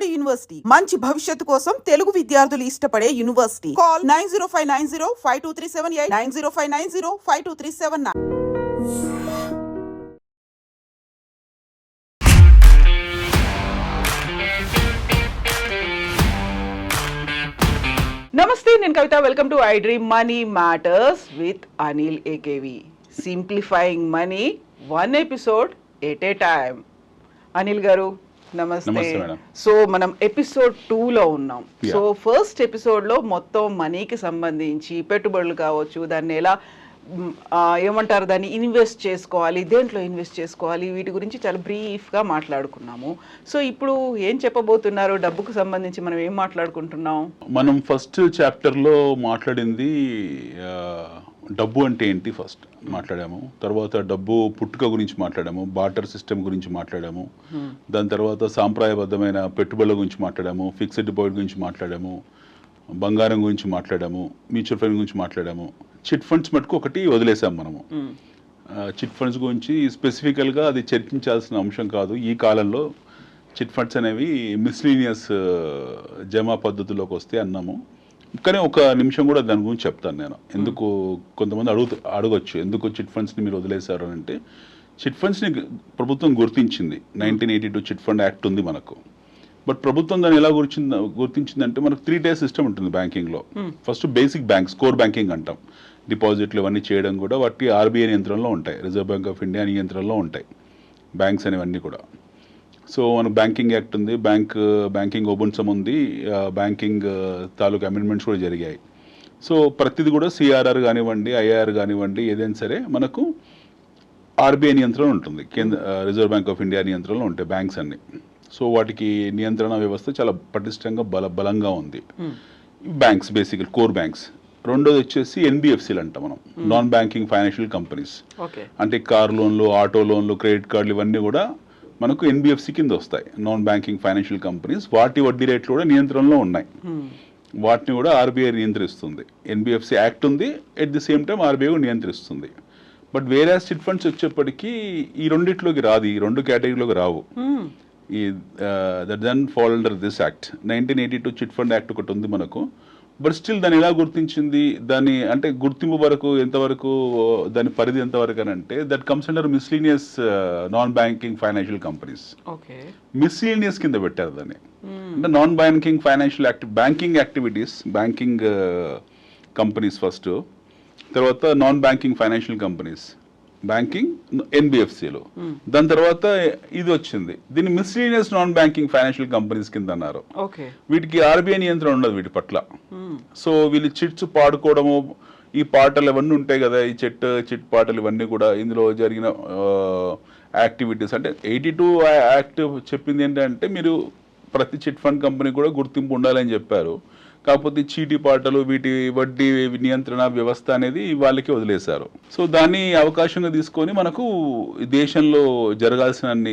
Vijayawada university మంచి భవిష్యత్తు కోసం తెలుగు విద్యార్థులు ఇష్టపడే యూనివర్సిటీ. కాల్ 9059052378 9059052379. నమస్తే, నేను Kavitha. Welcome to I dream money matters with Anil AKV. Simplifying money, one episode at a time. Anil గారు నమస్తే. సో మనం ఎపిసోడ్ 2లో ఉన్నాం. సో ఫస్ట్ ఎపిసోడ్లో మొత్తం మనీకి సంబంధించి పెట్టుబడులు కావచ్చు, దాన్ని ఎలా ఏమంటారు, దాన్ని ఇన్వెస్ట్ చేసుకోవాలి, దేంట్లో ఇన్వెస్ట్ చేసుకోవాలి, వీటి గురించి చాలా బ్రీఫ్గా మాట్లాడుకున్నాము. సో ఇప్పుడు ఏం చెప్పబోతున్నారు? డబ్బుకు సంబంధించి మనం ఏం మాట్లాడుకుంటున్నాం? మనం ఫస్ట్ చాప్టర్లో మాట్లాడింది డబ్బు అంటే ఏంటి ఫస్ట్ మాట్లాడాము. తర్వాత డబ్బు పుట్టుక గురించి మాట్లాడాము, బార్టర్ సిస్టమ్ గురించి మాట్లాడాము. దాని తర్వాత సాంప్రదాయబద్ధమైన పెట్టుబడుల గురించి మాట్లాడాము, ఫిక్స్డ్ డిపాజిట్ గురించి మాట్లాడాము, బంగారం గురించి మాట్లాడాము, మ్యూచువల్ ఫండ్ గురించి మాట్లాడాము. చిట్ ఫండ్స్ మటుకు ఒకటి వదిలేసాం మనము. చిట్ ఫండ్స్ గురించి స్పెసిఫికల్గా అది చర్చించాల్సిన అంశం కాదు. ఈ కాలంలో చిట్ ఫండ్స్ అనేవి మిస్లీనియస్ జమా పద్ధతిలోకి వస్తే అన్నాము. కానీ ఒక నిమిషం కూడా దాని గురించి చెప్తాను నేను. ఎందుకు కొంతమంది అడగొచ్చు, ఎందుకు చిట్ ఫండ్స్ని మీరు వదిలేశారు అని. అంటే చిట్ ఫండ్స్ని ప్రభుత్వం గుర్తించింది. 1982 చిట్ ఫండ్ యాక్ట్ ఉంది మనకు. బట్ ప్రభుత్వం దాన్ని ఎలా గుర్తించిందంటే, మనకు 3 టైర్ సిస్టమ్ ఉంటుంది బ్యాంకింగ్లో. First basic banks, core banking అంటాం. డిపాజిట్లు ఇవన్నీ చేయడం కూడా వాటి ఆర్బీఐ నియంత్రణలో ఉంటాయి, రిజర్వ్ బ్యాంక్ ఆఫ్ ఇండియా నియంత్రణలో ఉంటాయి బ్యాంక్స్ అనేవన్నీ కూడా. సో మనకు బ్యాంకింగ్ యాక్ట్ ఉంది, బ్యాంకింగ్ ఒబున్సం ఉంది, బ్యాంకింగ్ తాలూకు అమెండ్మెంట్స్ కూడా జరిగాయి. సో ప్రతిది కూడా సిఆర్ఆర్ కానివ్వండి, ఐఆర్ కానివ్వండి, ఏదైనా సరే మనకు ఆర్బీఐ నియంత్రణ ఉంటుంది, రిజర్వ్ బ్యాంక్ ఆఫ్ ఇండియా నియంత్రణలో ఉంటాయి బ్యాంక్స్ అన్ని. సో వాటికి నియంత్రణ వ్యవస్థ చాలా పటిష్టంగా బలంగా ఉంది. బ్యాంక్స్ బేసికల్ కోర్ బ్యాంక్స్. రెండోది వచ్చేసి ఎన్బిఎఫ్సీలు అంటాం మనం, నాన్ బ్యాంకింగ్ ఫైనాన్షియల్ కంపెనీస్. అంటే కార్ లోన్లు, ఆటో లోన్లు, క్రెడిట్ కార్డులు ఇవన్నీ కూడా మనకు ఎన్బిఎఫ్సి కింద వస్తాయి, నాన్ బ్యాంకింగ్ ఫైనాన్షియల్ కంపెనీస్. వాటి వడ్డీ రేట్లు కూడా నియంత్రణలో ఉన్నాయి. వాటిని కూడా ఆర్బీఐ నియంత్రిస్తుంది. ఎన్బిఎఫ్సి యాక్ట్ ఉంది, at the same time RBI కూడా నియంత్రిస్తుంది. బట్ వేరే చిట్ ఫండ్స్ వచ్చేప్పటికీ ఈ రెండిట్లోకి రాదు, ఈ రెండు కేటగిరీలోకి రావు. That then fall under this act. 1982 chit fund act ఒకటి ఉంది మనకు. బట్ స్టిల్ దాన్ని ఎలా గుర్తించింది, దాని అంటే గుర్తింపు వరకు ఎంతవరకు, దాని పరిధి ఎంతవరకు అని అంటే, that comes under miscellaneous non banking financial companies. Miscellaneous కింద పెట్టారు దాన్ని. అంటే non banking financial banking activities, banking companies first, తర్వాత non banking financial companies, banking ఎన్బిఎఫ్సిలు. దాని తర్వాత ఇది వచ్చింది, దీన్ని miscellaneous non banking financial companies కింద అన్నారు. వీటికి ఆర్బీఐ నియంత్రణ ఉండదు వీటి పట్ల. సో వీళ్ళు చిట్స్ పాడుకోవడము, ఈ పాటలు ఇవన్నీ ఉంటాయి కదా, ఈ చిట్ పాటలు ఇవన్నీ కూడా ఇందులో జరిగిన యాక్టివిటీస్. అంటే 82 యాక్ట్ చెప్పింది ఏంటంటే, మీరు ప్రతి చిట్ ఫండ్ కంపెనీ కూడా గుర్తింపు ఉండాలని చెప్పారు. కాకపోతే చీటీ పాటలు, వీటి వడ్డీ నియంత్రణ వ్యవస్థ అనేది వాళ్ళకి వదిలేశారు. సో దాన్ని అవకాశంగా తీసుకొని మనకు దేశంలో జరగాల్సిన అన్ని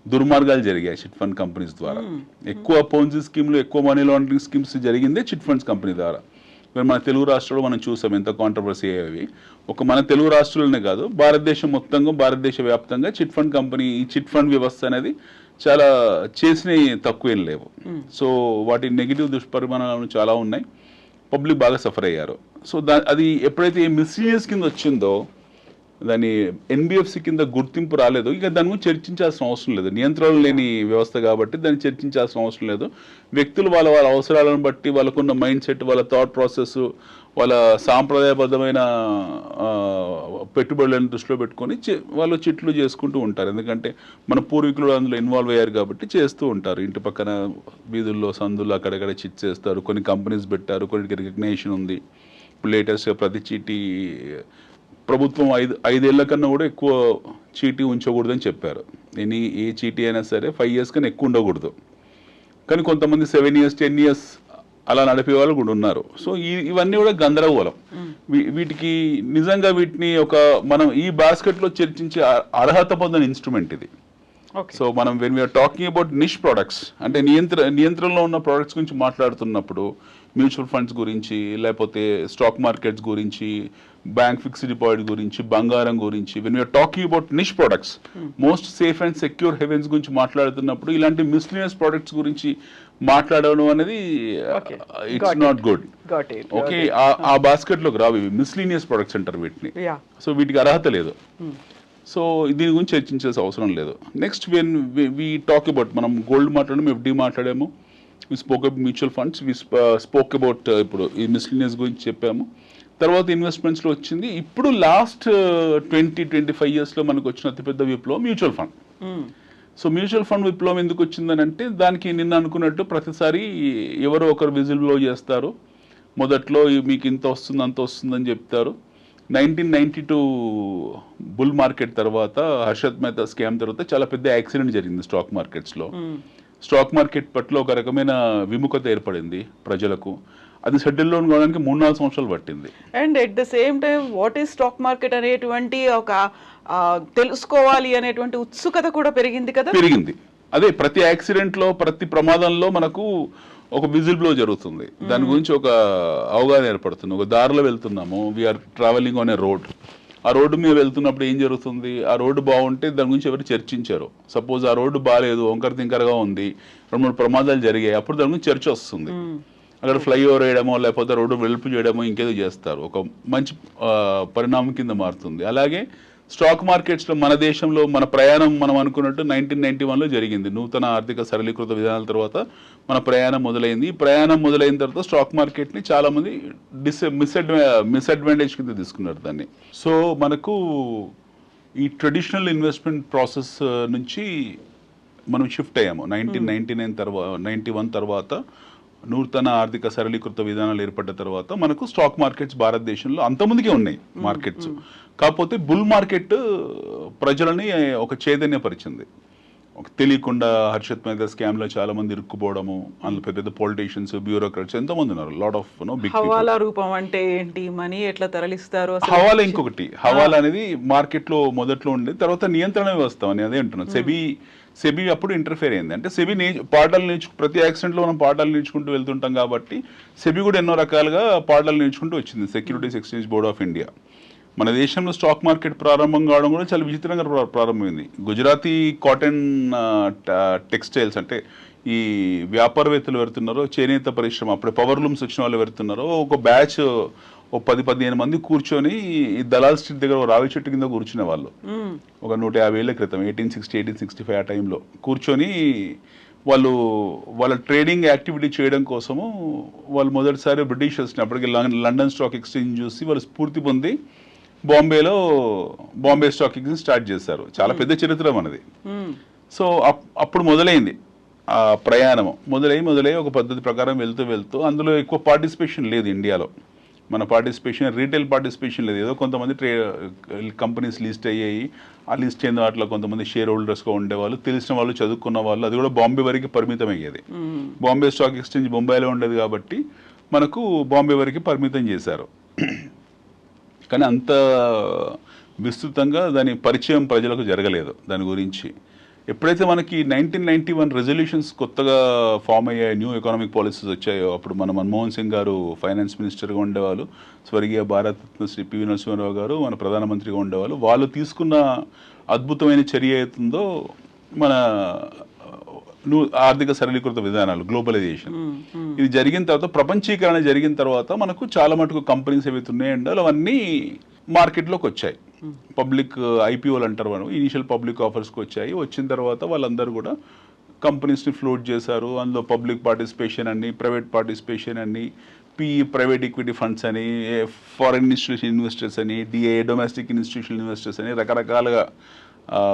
దుర్మార్గాలు జరిగాయి చిట్ ఫండ్ కంపెనీస్ ద్వారా. ఎక్కువ పోన్జీ స్కీమ్లు, ఎక్కువ మనీ లాండరింగ్ స్కీమ్స్ జరిగిందే చిట్ ఫండ్స్ కంపెనీ ద్వారా. మన తెలుగు రాష్ట్రాల్లో మనం చూసాం ఎంత కాంట్రవర్సీ అయ్యేవి. ఒక మన తెలుగు రాష్ట్రాలనే కాదు, భారతదేశం మొత్తంగా, భారతదేశ వ్యాప్తంగా చిట్ ఫండ్ కంపెనీ, ఈ చిట్ ఫండ్ వ్యవస్థ అనేది చాలా చేసినవి తక్కువేం లేవు. సో వాటి నెగిటివ్ దుష్పరిమాణాలు చాలా ఉన్నాయి. పబ్లిక్ బాగా సఫర్ అయ్యారు. సో అది ఎప్పుడైతే మిస్లీనియస్ కింద వచ్చిందో, దాని ఎన్బిఎఫ్సి కింద గుర్తింపు రాలేదు, ఇక దాని గురించి చర్చించాల్సిన అవసరం లేదు. నియంత్రణ లేని వ్యవస్థ కాబట్టి దాన్ని చర్చించాల్సిన అవసరం లేదు. వ్యక్తులు వాళ్ళ అవసరాలను బట్టి, వాళ్ళకున్న మైండ్ సెట్, వాళ్ళ థాట్ ప్రాసెస్, వాళ్ళ సాంప్రదాయబద్ధమైన పెట్టుబడులను దృష్టిలో పెట్టుకొని వాళ్ళు చిట్లు చేసుకుంటూ ఉంటారు. ఎందుకంటే మన పూర్వీకులు అందులో ఇన్వాల్వ్ అయ్యారు కాబట్టి చేస్తూ ఉంటారు. ఇంటి పక్కన వీధుల్లో, సందుల్లో అక్కడక్కడ చిట్ చేస్తారు. కొన్ని కంపెనీస్ పెట్టారు, కొన్నిటికి రికగ్నేషన్ ఉంది. ఇప్పుడు లేటెస్ట్గా ప్రతి చీటీ ప్రభుత్వం 5 ఏళ్ల కన్నా కూడా ఎక్కువ చీటీ ఉంచకూడదని చెప్పారు. ఏ చీటీ అయినా సరే 5 years కన్నా ఎక్కువ ఉండకూడదు. కానీ కొంతమంది 7 years 10 years అలా నడిపే వాళ్ళు కూడా ఉన్నారు. సో ఇవన్నీ కూడా గందరగోళం. వీటికి నిజంగా వీటిని మనం ఈ బాస్కెట్లో చర్చించే అర్హత పొందిన ఇన్స్ట్రుమెంట్ ఇది. Okay. సో మనం when we are talking about niche products అంటే నియంత్రణలో ఉన్న ప్రొడక్ట్స్ గురించి మాట్లాడుతున్నప్పుడు మ్యూచువల్ ఫండ్స్ గురించి లేకపోతే స్టాక్ మార్కెట్స్ గురించి బ్యాంక్ ఫిక్స్డ్ డిపాజిట్ గురించి బంగారం గురించి when we are talking about niche products most safe and secure havens గురించి మాట్లాడుతున్నప్పుడు ఇలాంటి మిస్లీనియస్ ప్రొడక్ట్స్ గురించి మాట్లాడడం అనేది ఇట్స్ నాట్ గుడ్. ఓకే, ఆ బాస్కెట్ లోకి రావు ఇవి మిస్లీనియస్ ప్రొడక్ట్స్ అంటారు వీటిని. సో వీటికి అర్హత లేదు. సో దీని గురించి చర్చించాల్సిన అవసరం లేదు. Next when we talk about మనం గోల్డ్ మాట్లాడాము, ఎఫ్డి మాట్లాడాము, we spoke about mutual funds, we spoke about ఇప్పుడు ఈ మిస్లీనియస్ గురించి చెప్పాము. తర్వాత ఇన్వెస్ట్మెంట్స్లో వచ్చింది ఇప్పుడు లాస్ట్ 20-25 ఇయర్స్లో మనకు వచ్చిన అతిపెద్ద విప్లవం mutual fund. So mutual fund విప్లవం ఎందుకు వచ్చిందని అంటే దానికి నిన్న అనుకున్నట్టు ప్రతిసారి ఎవరో ఒకరు విజిల్ బ్లో చేస్తారు. మొదట్లో మీకు ఇంత వస్తుంది అంత వస్తుందని చెప్తారు. 1992 బుల్ మార్కెట్ తర్వాత హర్షద్ మెహతా స్కామ్ తర్వాత చాలా పెద్ద యాక్సిడెంట్ జరిగింది స్టాక్ మార్కెట్స్లో. స్టాక్ మార్కెట్ పట్ల ఒక రకమైన విముఖత ఏర్పడింది ప్రజలకు. అది సెటిల్ డౌన్ కావడానికి 3-4 సంవత్సరాలు పట్టింది. And at the same time what is stock market అనేటువంటి ఒక తెలుసుకోవాలి అనేటువంటి ఉత్సుకత కూడా పెరిగింది కదా. పెరిగింది. అదే ప్రతి యాక్సిడెంట్లో ప్రతి ప్రమాదంలో మనకు ఒక విజిల్ బ్లో జరుగుతుంది. దాని గురించి ఒక అవగాహన ఏర్పడుతుంది. ఒక దారిలో వెళ్తున్నాము, we're travelling on a road. ఆ రోడ్డు మీద వెళ్తున్నప్పుడు ఏం జరుగుతుంది, ఆ రోడ్డు బాగుంటే దాని గురించి ఎవరు చర్చించారు. సపోజ్ ఆ రోడ్డు బాగాలేదు, వంకర తింకరగా ఉంది, 2-3 ప్రమాదాలు జరిగాయి, అప్పుడు దాని గురించి చర్చ వస్తుంది. అక్కడ ఫ్లైఓవర్ వేయడమో లేకపోతే రోడ్డు వెలుపు చేయడమో ఇంకేదో చేస్తారు, ఒక మంచి పరిణామం కింద మారుతుంది. అలాగే స్టాక్ మార్కెట్స్లో మన దేశంలో మన ప్రయాణం మనం అనుకున్నట్టు 1991లో జరిగింది. నూతన ఆర్థిక సరళీకృత విధానాల తర్వాత మన ప్రయాణం మొదలైంది. ఈ ప్రయాణం మొదలైన తర్వాత స్టాక్ మార్కెట్ని చాలామంది మిస్అడ్వాంటేజ్ కింద తీసుకున్నారు దాన్ని. సో మనకు ఈ ట్రెడిషనల్ ఇన్వెస్ట్మెంట్ ప్రాసెస్ నుంచి మనం షిఫ్ట్ అయ్యాము 1991 తర్వాత. నూతన ఆర్థిక సరళీకృత విధానాలు ఏర్పడ్డ తర్వాత మనకు స్టాక్ మార్కెట్స్ భారతదేశంలో అంతమందికే ఉన్నాయి మార్కెట్స్. కాకపోతే బుల్ మార్కెట్ ప్రజలని ఒక చైతన్యపరిచింది. తెలియకుండా హర్షద్ మెహతా స్కామ్ లో చాలా మంది ఇరుక్కుపోవడము, అందులో పెద్ద పెద్ద పొలిటీషియన్స్, బ్యూరోక్రాట్స్ ఎంతమంది ఉన్నారు. లాట్ ఆఫ్ బిగ్ హవాలా రూపం అంటే ఏంటి, మనీ ఎట్లా తరలిస్తారు, హవాలా ఇంకొకటి. హవాలా అనేది మార్కెట్ లో మొదట్లో ఉండేది, తర్వాత నియంత్రణ వ్యవస్థ అని అదే అంటున్నాను. సెబీ అప్పుడు ఇంటర్ఫేర్ అయింది. అంటే సెబీ పాఠాలు ప్రతి యాక్సిడెంట్లో మనం పాఠాలు నేర్చుకుంటూ వెళ్తుంటాం కాబట్టి సెబీ కూడా ఎన్నో రకాలుగా పాఠాలు నేర్చుకుంటూ వచ్చింది. Securities exchange board of India. మన దేశంలో స్టాక్ మార్కెట్ ప్రారంభం కావడం కూడా చాలా విచిత్రంగా ప్రారంభమైంది. గుజరాతీ కాటన్ టెక్స్టైల్స్ అంటే ఈ వ్యాపారవేత్తలు పెడుతున్నారో, చేనేత పరిశ్రమ అప్పుడే పవర్ లూమ్స్ వచ్చిన వాళ్ళు పెడుతున్నారో, ఒక బ్యాచ్ 10-15 మంది కూర్చొని ఈ దలాల్ స్ట్రీట్ దగ్గర రావి చెట్టు కింద కూర్చునే వాళ్ళు. ఒక 150 ఏళ్ల క్రితం 1860-1865 ఆ టైంలో కూర్చొని వాళ్ళ ట్రేడింగ్ యాక్టివిటీ చేయడం కోసము వాళ్ళు మొదటిసారి బ్రిటిషర్స్ని అప్పటికి లండన్ స్టాక్ ఎక్స్చేంజ్ చూసి వాళ్ళు స్ఫూర్తి పొంది బాంబే స్టాక్ ఎక్స్చేంజ్ స్టార్ట్ చేశారు. చాలా పెద్ద చరిత్ర మనది. సో అప్పుడు మొదలైంది ఆ ప్రయాణం. మొదలై ఒక పద్ధతి ప్రకారం వెళ్తూ అందులో ఎక్కువ పార్టిసిపేషన్ లేదు ఇండియాలో. మన పార్టిసిపేషన్ రీటైల్ పార్టిసిపేషన్ లేదు. ఏదో కొంతమంది కంపెనీస్ లిస్ట్ అయ్యాయి. ఆ లిస్ట్ అయిన వాటిలో కొంతమంది షేర్ హోల్డర్స్గా ఉండేవాళ్ళు, తెలిసిన వాళ్ళు, చదువుకున్న వాళ్ళు. అది కూడా బాంబే వరకు పరిమితం అయ్యేది. బాంబే స్టాక్ ఎక్స్చేంజ్ బొంబాయిలో ఉండేది కాబట్టి మనకు బాంబే వరకు పరిమితం చేశారు. కానీ అంత విస్తృతంగా దాని పరిచయం ప్రజలకు జరగలేదు దాని గురించి. ఎప్పుడైతే మనకి 1991 రెజల్యూషన్స్ కొత్తగా ఫామ్ అయ్యాయి, న్యూ ఎకనామిక్ పాలసీస్ వచ్చాయో, అప్పుడు మన మన్మోహన్ సింగ్ గారు ఫైనాన్స్ మినిస్టర్గా ఉండేవాళ్ళు, స్వర్గీయ భారతరత్న శ్రీ పివి నరసింహారావు గారు మన ప్రధానమంత్రిగా ఉండేవాళ్ళు. వాళ్ళు తీసుకున్న అద్భుతమైన చర్య అవుతుందో మన ఆర్థిక సరళీకృత విధానాలు, గ్లోబలైజేషన్, ఇది జరిగిన తర్వాత, ప్రపంచీకరణ జరిగిన తర్వాత మనకు చాలా మటుకు కంపెనీస్ ఏవైతే ఉన్నాయండో అవన్నీ మార్కెట్లోకి వచ్చాయి. పబ్లిక్ ఐపీఓలు అంటారు, మనం ఇనిషియల్ పబ్లిక్ ఆఫర్స్కి వచ్చాయి. వచ్చిన తర్వాత వాళ్ళందరూ కూడా కంపెనీస్ని ఫ్లోట్ చేశారు. అందులో పబ్లిక్ పార్టిసిపేషన్ అని, ప్రైవేట్ పార్టిసిపేషన్ అని, ప్రైవేట్ ఈక్విటీ ఫండ్స్ అని, ఫారెన్ ఇన్స్టిట్యూషన్ ఇన్వెస్టర్స్ అని, డొమెస్టిక్ ఇన్స్టిట్యూషనల్ ఇన్వెస్టర్స్ అని రకరకాలుగా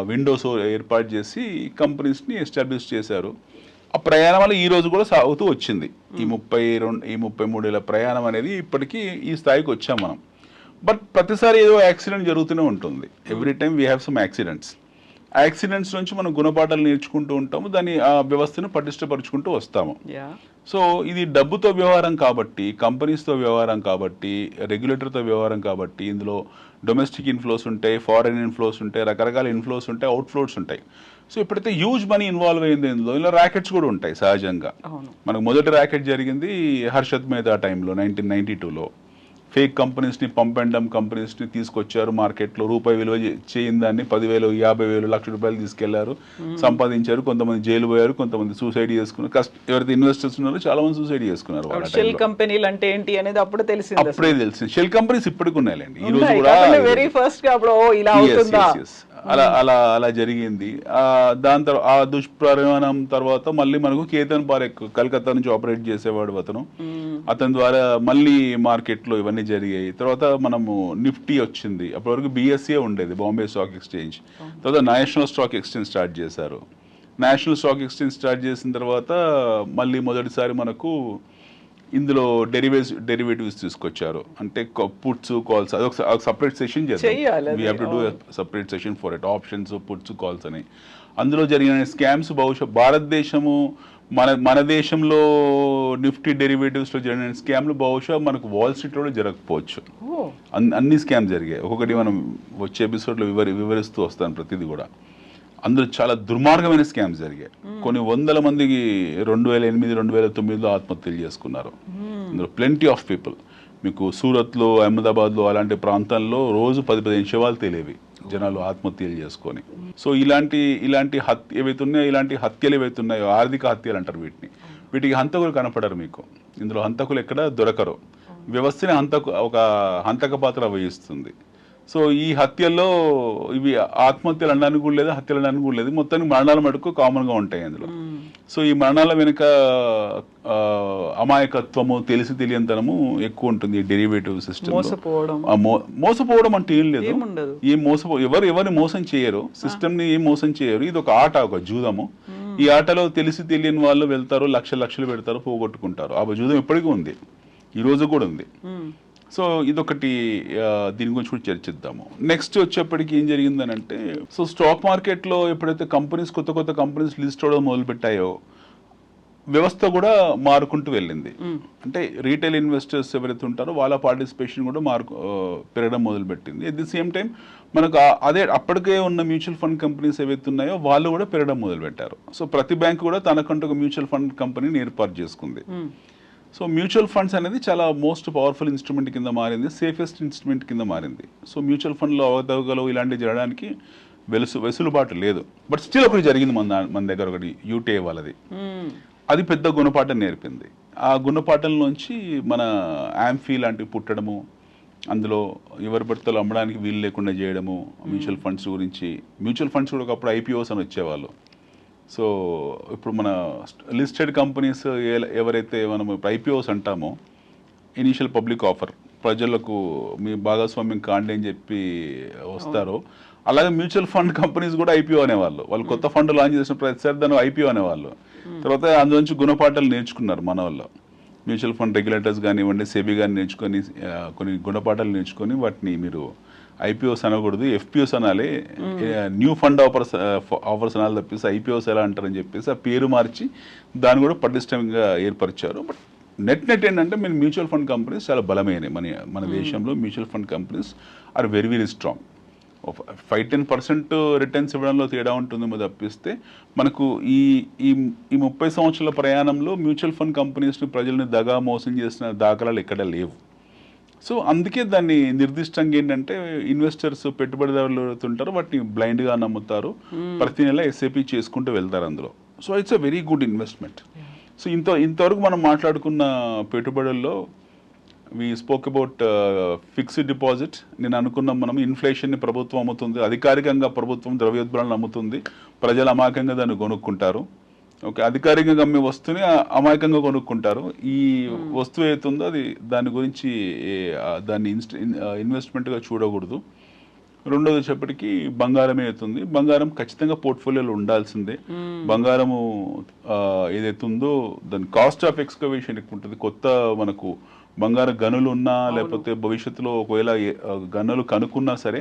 విండోస్ ఏర్పాటు చేసి కంపెనీస్ని ఎస్టాబ్లిష్ చేశారు. ఆ ప్రయాణం వల్ల ఈ రోజు కూడా సాగుతూ వచ్చింది. ఈ 33 ఏళ్ళ ప్రయాణం అనేది ఇప్పటికీ ఈ స్థాయికి వచ్చాం మనం. బట్ ప్రతిసారి ఏదో యాక్సిడెంట్ జరుగుతూనే ఉంటుంది. Every time we have some accidents. ఆ యాక్సిడెంట్స్ నుంచి మనం గుణపాఠాలు నేర్చుకుంటూ ఉంటాము, దాన్ని ఆ వ్యవస్థను పటిష్టపరుచుకుంటూ వస్తాము. సో ఇది డబ్బుతో వ్యవహారం కాబట్టి, కంపెనీస్తో వ్యవహారం కాబట్టి, రెగ్యులేటర్తో వ్యవహారం కాబట్టి, ఇందులో డొమెస్టిక్ ఇన్ఫ్లోస్ ఉంటాయి, ఫారెన్ ఇన్ఫ్లోస్ ఉంటాయి, రకరకాల ఇన్ఫ్లోస్ ఉంటాయి, అవుట్ఫ్లోస్ ఉంటాయి. సో ఎప్పుడైతే హ్యూజ్ మనీ ఇన్వాల్వ్ అయింది ఇందులో, ఇలా ర్యాకెట్స్ కూడా ఉంటాయి సహజంగా. మనకు మొదటి ర్యాకెట్ జరిగింది హర్షద్ మేధా టైంలో 1992లో. ఫేక్ కంపెనీస్ని, పంప్ అండ్ డంప్ కంపెనీస్ని తీసుకొచ్చారు మార్కెట్లో. రూపాయి విలువ చేయని దాన్ని 10,000, 50,000, ₹1,00,000 తీసుకెళ్లారు, సంపాదించారు. కొంతమంది జైలు పోయారు, కొంతమంది సూసైడ్ చేసుకున్నారు. ఎవరైతే ఇన్వెస్టర్స్ ఉన్నారో చాలా మంది సూసైడ్ చేసుకున్నారు. షెల్ కంపెనీలు అంటే ఏంటి అనేది అప్పుడే తెలిసింది. అప్పుడే తెలిసింది. షెల్ కంపెనీస్ ఇప్పటికి ఉన్నాయండి. ఈ రోజు కూడా వెరీ ఫస్ట్ గా అప్పుడు ఇలా అవుతుందా, అలా అలా అలా జరిగింది. దాని తర్వాత ఆ దుష్పరిమాణం తర్వాత మళ్ళీ మనకు కేతన్ పారేఖ్ కలకత్తా నుంచి ఆపరేట్ చేసేవాడు అతను. అతని ద్వారా మళ్ళీ మార్కెట్లో ఇవన్నీ జరిగాయి. తర్వాత మనము నిఫ్టీ వచ్చింది. అప్పటి వరకు బిఎస్సీ ఉండేది, బాంబే స్టాక్ ఎక్స్చేంజ్. తర్వాత నేషనల్ స్టాక్ ఎక్స్చేంజ్ స్టార్ట్ చేశారు. నేషనల్ స్టాక్ ఎక్స్చేంజ్ స్టార్ట్ చేసిన తర్వాత మళ్ళీ మొదటిసారి మనకు ఇందులో డెరివేటివ్స్ తీసుకొచ్చారు. అంటే పుట్స్, కాల్స్, అది ఒక సపరేట్ సెషన్ చేయాలి. We have to do separate session for it. Options, puts, calls అని. అందులో జరిగిన స్కామ్స్ బహుశా భారతదేశము, మన దేశంలో నిఫ్టీ డెరివేటివ్స్లో జరిగిన స్కామ్లు బహుశా మనకు వాల్ స్ట్రీట్లో జరగకపోవచ్చు. అన్ని స్కామ్ జరిగాయి. ఒక్కొక్కటి మనం వచ్చే ఎపిసోడ్లో వివరిస్తూ వస్తాను ప్రతిదీ కూడా. అందులో చాలా దుర్మార్గమైన స్కామ్స్ జరిగాయి. కొన్ని వందల మందికి 2008, 2009లో ఆత్మహత్యలు చేసుకున్నారు. అందులో ప్లెంటీ ఆఫ్ పీపుల్. మీకు సూరత్లో, అహ్మదాబాద్లో అలాంటి ప్రాంతాల్లో రోజు 10-15 శవాలు తెలియవి జనాలు ఆత్మహత్యలు చేసుకొని. సో ఇలాంటి ఇలాంటి హత్యలు ఏవైతున్నాయో, ఆర్థిక హత్యలు అంటారు వీటికి హంతకులు కనపడరు మీకు. ఇందులో హంతకులు ఎక్కడ దొరకరు. వ్యవస్థని ఒక హంతక పాత్ర వహిస్తుంది. సో ఈ హత్యల్లో ఇవి ఆత్మహత్యలు అనడానికి కూడా లేదు, హత్యలు అనడానికి కూడా లేదు. మొత్తానికి మరణాల మటుకు కామన్గా ఉంటాయి అందులో. సో ఈ మరణాల వెనుక అమాయకత్వము, తెలియనితనము ఎక్కువ ఉంటుంది ఈ డెరివేటివ్ సిస్టమ్. మోసపోవడం అంటే ఏం లేదు. ఎవరిని మోసం చేయరు, సిస్టమ్ ని ఏం మోసం చేయరు. ఇది ఒక ఆట, ఒక జూదము. ఈ ఆటలో తెలియని వాళ్ళు వెళ్తారు, లక్షలు పెడతారు, పోగొట్టుకుంటారు. ఆ జూదం ఎప్పటికీ ఉంది, ఈ రోజు కూడా ఉంది. సో ఇదొకటి, దీని గురించి కూడా చర్చిద్దాము. నెక్స్ట్ వచ్చేప్పటికి ఏం జరిగిందని అంటే, సో స్టాక్ మార్కెట్లో ఎప్పుడైతే కొత్త కంపెనీస్ లిస్ట్ అవడం మొదలుపెట్టాయో, వ్యవస్థ కూడా మారుకుంటూ వెళ్ళింది. అంటే రీటైల్ ఇన్వెస్టర్స్ ఎవరైతే ఉంటారో వాళ్ళ పార్టిసిపేషన్ కూడా పెరగడం మొదలుపెట్టింది. ఎట్ ది సేమ్ టైం మనకు అప్పటికే ఉన్న మ్యూచువల్ ఫండ్ కంపెనీస్ ఏవైతే ఉన్నాయో వాళ్ళు కూడా పెరగడం మొదలుపెట్టారు. సో ప్రతి బ్యాంక్ కూడా తనకంటూ ఒక మ్యూచువల్ ఫండ్ కంపెనీని ఏర్పాటు చేసుకుంది. సో మ్యూచువల్ ఫండ్స్ అనేది చాలా మోస్ట్ పవర్ఫుల్ ఇన్స్ట్రుమెంట్ కింద మారింది, సేఫెస్ట్ ఇన్స్ట్రుమెంట్ కింద మారింది. సో మ్యూచువల్ ఫండ్లో అవతవకలు ఇలాంటివి జరగడానికి వెసులుబాటు లేదు. బట్ స్టిల్ ఒకటి జరిగింది మన దగ్గర, ఒకటి యూటీఐ వాళ్ళది. అది పెద్ద గుణపాఠం నేర్పింది. ఆ గుణపాఠంలోంచి మన యాంఫీ లాంటివి పుట్టడము, అందులో ఎవరి భర్తలు అమ్మడానికి వీలు లేకుండా చేయడము, మ్యూచువల్ ఫండ్స్ కూడా ఒకప్పుడు ఐపీఓస్ అని వచ్చేవాళ్ళు. సో ఇప్పుడు మన లిస్టెడ్ కంపెనీస్ ఎవరైతే మనం ఐపీఓస్ అంటామో, ఇనీషియల్ పబ్లిక్ ఆఫర్, ప్రజలకు మీ భాగస్వామ్యం కాండి అని చెప్పి వస్తారో, అలాగే మ్యూచువల్ ఫండ్ కంపెనీస్ కూడా ఐపీఓ అనేవాళ్ళు. వాళ్ళు కొత్త ఫండ్ లాంచ్ చేసిన ప్రతిసారి దాన్ని ఐపీఓ అనేవాళ్ళు. తర్వాత అందులోంచి గుణపాఠాలు నేర్చుకున్నారు మన వాళ్ళు. మ్యూచువల్ ఫండ్ రెగ్యులేటర్స్ కానివ్వండి, సెబీ కానీ నేర్చుకొని కొన్ని గుణపాఠాలు నేర్చుకొని వాటిని మీరు ఐపీఓస్ అనకూడదు, ఎఫ్పిఓస్ అనాలి, న్యూ ఫండ్ ఆఫర్స్ అనాలి తప్పిస్తే ఐపీఓస్ ఎలా అంటారని చెప్పేసి ఆ పేరు మార్చి దాన్ని కూడా పటిష్టంగా ఏర్పరిచారు. బట్ నెట్ ఏంటంటే మీరు మ్యూచువల్ ఫండ్ కంపెనీస్ చాలా బలమైనవి. మన దేశంలో mutual fund companies are very strong. 5-10% returns ఇవ్వడంలో తేడా ఉంటుంది తప్పిస్తే మనకు ఈ 30 సంవత్సరాల ప్రయాణంలో మ్యూచువల్ ఫండ్ కంపెనీస్ని ప్రజల్ని మోసం చేసిన దాఖలాలు ఎక్కడ లేవు. సో అందుకే దాన్ని నిర్దిష్టంగా ఏంటంటే ఇన్వెస్టర్స్, పెట్టుబడిదారులు ఉంటారో వాటిని బ్లైండ్గా నమ్ముతారు, ప్రతి నెల ఎస్ఐపి చేసుకుంటూ వెళ్తారు అందులో. So it's a very good investment. So ఇంతవరకు మనం మాట్లాడుకున్న పెట్టుబడుల్లో we spoke about fixed deposit. నేను అనుకున్నాం మనం ఇన్ఫ్లేషన్ని ప్రభుత్వం అమ్ముతుంది, అధికారికంగా ప్రభుత్వం ద్రవ్యోల్బణాలను అమ్ముతుంది, ప్రజలు అమాయకంగా దాన్ని కొనుక్కుంటారు. ఓకే, అధికారికంగా అమ్మే వస్తువుని అమాయకంగా కొనుక్కుంటారు. ఈ వస్తువు ఏతుందో అది దాని గురించి దాన్ని ఇన్వెస్ట్మెంట్గా చూడకూడదు. రెండోది వచ్చేప్పటికి బంగారం అవుతుంది. బంగారం ఖచ్చితంగా పోర్ట్ఫోలియోలో ఉండాల్సిందే. బంగారము ఏదైతే ఉందో దాని కాస్ట్ ఆఫ్ ఎక్స్కవేషన్ ఎక్కువ ఉంటుంది. కొత్త మనకు బంగారు గనులు ఉన్నా లేకపోతే భవిష్యత్తులో ఒకవేళ గనులు కనుక్కున్నా సరే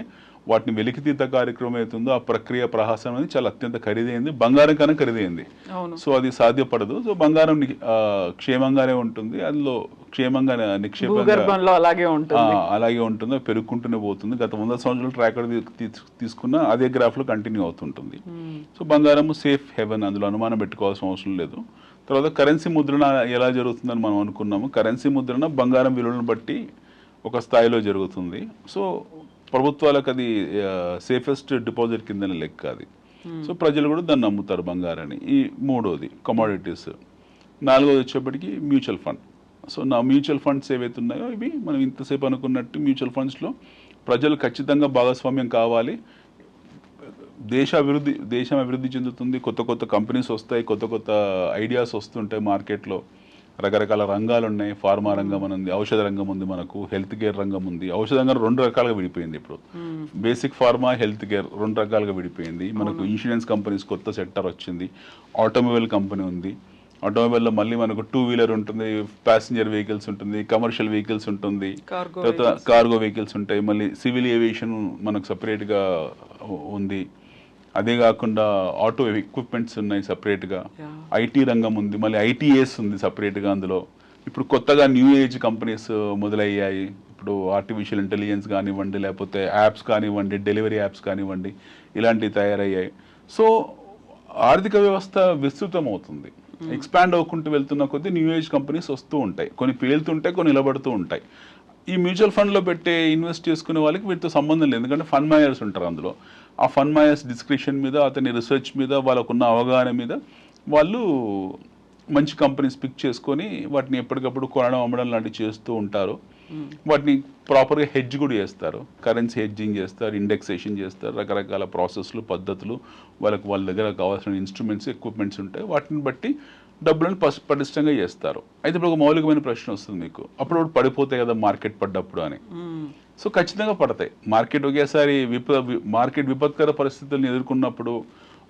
వాటిని వెలికితీత కార్యక్రమం అవుతుందో ఆ ప్రక్రియ ప్రహాసం అనేది చాలా అత్యంత ఖరీదైంది, బంగారం కన్నా ఖరీదైంది. సో అది సాధ్యపడదు. సో బంగారం క్షేమంగానే ఉంటుంది, అందులో క్షేమంగా నిక్షేపంగా అలాగే ఉంటుంది, పెరుగుకుంటూనే పోతుంది. గత 100 సంవత్సరాలు ట్రాక్ తీసుకున్న అదే గ్రాఫ్లో కంటిన్యూ అవుతుంటుంది. సో బంగారం సేఫ్ హెవెన్, అందులో అనుమానం పెట్టుకోవాల్సిన అవసరం లేదు. తర్వాత కరెన్సీ ముద్రణ ఎలా జరుగుతుందని మనం అనుకున్నాము. కరెన్సీ ముద్రణ బంగారం విలువలను బట్టి ఒక స్థాయిలో జరుగుతుంది. సో ప్రభుత్వాలకు అది సేఫెస్ట్ డిపాజిట్ కిందనే లెక్క అది. సో ప్రజలు కూడా దాన్ని నమ్ముతారు బంగారాన్ని. ఈ మూడోది కమోడిటీస్. నాలుగోది వచ్చేప్పటికి మ్యూచువల్ ఫండ్. సో నా మ్యూచువల్ ఫండ్స్ ఏవైతే ఉన్నాయో ఇవి మనం ఇంతసేపు అనుకున్నట్టు మ్యూచువల్ ఫండ్స్లో ప్రజలు ఖచ్చితంగా భాగస్వామ్యం కావాలి. దేశం అభివృద్ధి చెందుతుంది, కొత్త కొత్త కంపెనీస్ వస్తాయి, కొత్త కొత్త ఐడియాస్ వస్తుంటాయి మార్కెట్లో. రకరకాల రంగాలు ఉన్నాయి. ఫార్మా రంగం ఉంది, ఔషధ రంగం ఉంది, మనకు హెల్త్ కేర్ రంగం ఉంది. ఔషధ రంగం 2 రకాలుగా విడిపోయింది ఇప్పుడు. బేసిక్ ఫార్మా, హెల్త్ కేర్ 2 రకాలుగా విడిపోయింది. మనకు ఇన్సూరెన్స్ కంపెనీస్ కొత్త సెక్టర్ వచ్చింది. ఆటోమొబైల్ కంపెనీ ఉంది. ఆటోమొబైల్లో మళ్ళీ మనకు 2 వీలర్ ఉంటుంది, ప్యాసింజర్ వెహికల్స్ ఉంటుంది, కమర్షియల్ వెహికల్స్ ఉంటుంది, తర్వాత కార్గో వెహికల్స్ ఉంటాయి, మళ్ళీ సివిల్ ఏవియేషన్ మనకు సపరేట్గా ఉంది. అదే కాకుండా ఆటో ఎక్విప్మెంట్స్ ఉన్నాయి సపరేట్గా. ఐటీ రంగం ఉంది, మళ్ళీ ఐటీఎస్ ఉంది సపరేట్గా. అందులో ఇప్పుడు కొత్తగా న్యూ ఏజ్ కంపెనీస్ మొదలయ్యాయి. ఇప్పుడు ఆర్టిఫిషియల్ ఇంటెలిజెన్స్ కానివ్వండి, లేకపోతే యాప్స్ కానివ్వండి, డెలివరీ యాప్స్ కానివ్వండి, ఇలాంటివి తయారయ్యాయి. సో ఆర్థిక వ్యవస్థ విస్తృతం అవుతుంది, ఎక్స్పాండ్ అవ్వకుంటూ వెళ్తున్న కొద్దీ న్యూ ఏజ్ కంపెనీస్ వస్తూ ఉంటాయి. కొన్ని పేలుతుంటాయి, కొన్ని నిలబడుతూ ఉంటాయి. ఈ మ్యూచువల్ ఫండ్లో పెట్టే ఇన్వెస్ట్ చేసుకునే వాళ్ళకి వీటితో సంబంధం లేదు, ఎందుకంటే ఫండ్ మేనేజర్స్ ఉంటారు అందులో. ఆ ఫండ్ మేనేజర్స్ డిస్క్రిప్షన్ మీద, అతని రీసెర్చ్ మీద, వాళ్ళకున్న అవగాహన మీద వాళ్ళు మంచి కంపెనీస్ పిక్ చేసుకొని వాటిని ఎప్పటికప్పుడు కొనడం అమ్మడం లాంటివి చేస్తూ ఉంటారు. వాటిని ప్రాపర్గా హెడ్జ్ కూడా చేస్తారు, కరెన్సీ హెడ్జింగ్ చేస్తారు, ఇండెక్సేషన్ చేస్తారు, రకరకాల ప్రాసెస్లు, పద్ధతులు, వాళ్ళ దగ్గర కావాల్సిన ఇన్స్ట్రుమెంట్స్, ఎక్విప్మెంట్స్ ఉంటాయి. వాటిని బట్టి డబ్బులను పటిష్టంగా చేస్తారు. అయితే ఇప్పుడు ఒక మౌలికమైన ప్రశ్న వస్తుంది మీకు, అప్పుడు పడిపోతాయి కదా మార్కెట్ పడ్డప్పుడు అని. సో ఖచ్చితంగా పడతాయి. మార్కెట్ ఒకేసారి మార్కెట్ విపత్కర పరిస్థితులను ఎదుర్కొన్నప్పుడు,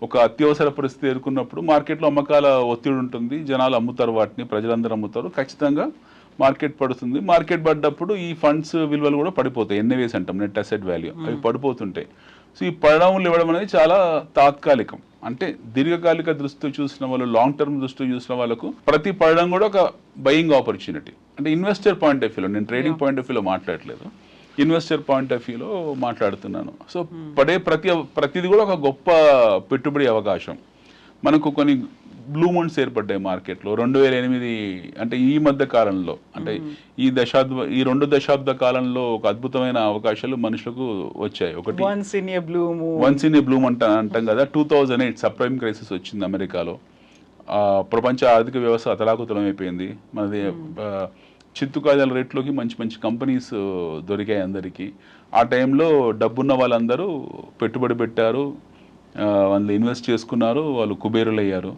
ఒక అత్యవసర పరిస్థితి ఎదుర్కొన్నప్పుడు మార్కెట్లో అమ్మకాల ఒత్తిడి ఉంటుంది, జనాలు అమ్ముతారు, వాటిని ప్రజలందరూ అమ్ముతారు, ఖచ్చితంగా మార్కెట్ పడుతుంది. మార్కెట్ పడ్డప్పుడు ఈ ఫండ్స్ విలువలు కూడా పడిపోతాయి. ఎన్ఏవేస్ అంటాం, నెట్ అసెట్ వాల్యూ, అవి పడిపోతుంటాయి. సో ఈ పడడంలు ఇవ్వడం అనేది చాలా తాత్కాలికం. అంటే దీర్ఘకాలిక దృష్టితో చూసిన వాళ్ళు, లాంగ్ టర్మ్ దృష్టితో చూసిన వాళ్ళకు ప్రతి పడడం కూడా ఒక బయింగ్ ఆపర్చునిటీ. అంటే ఇన్వెస్టర్ పాయింట్ ఆఫ్ వ్యూలో, నేను ట్రేడింగ్ పాయింట్ ఆఫ్ వ్యూలో మాట్లాడలేదు, ఇన్వెస్టర్ పాయింట్ ఆఫ్ వ్యూలో మాట్లాడుతున్నాను. సో పడే ప్రతిది కూడా ఒక గొప్ప పెట్టుబడి అవకాశం. మనకు కొన్ని బ్లూ మంత్స్ ఏర్పడ్డాయి మార్కెట్లో 2008, అంటే ఈ మధ్య కాలంలో, అంటే ఈ 2 దశాబ్ద కాలంలో ఒక అద్భుతమైన అవకాశాలు మనుషులకు వచ్చాయి. ఒకటి వన్స్ ఇన్ ఏ బ్లూమ్ అంటాం కదా. 2008 సబ్ప్రైమ్ క్రైసిస్ వచ్చింది అమెరికాలో. ప్రపంచ ఆర్థిక వ్యవస్థ అతలాకుతలం అయిపోయింది. మనది చిత్తుకాయల రేట్లోకి మంచి మంచి కంపెనీస్ దొరికాయి అందరికీ. ఆ టైంలో డబ్బున్న వాళ్ళందరూ పెట్టుబడి పెట్టారు, వాళ్ళు ఇన్వెస్ట్ చేసుకున్నారు, వాళ్ళు కుబేరులు అయ్యారు.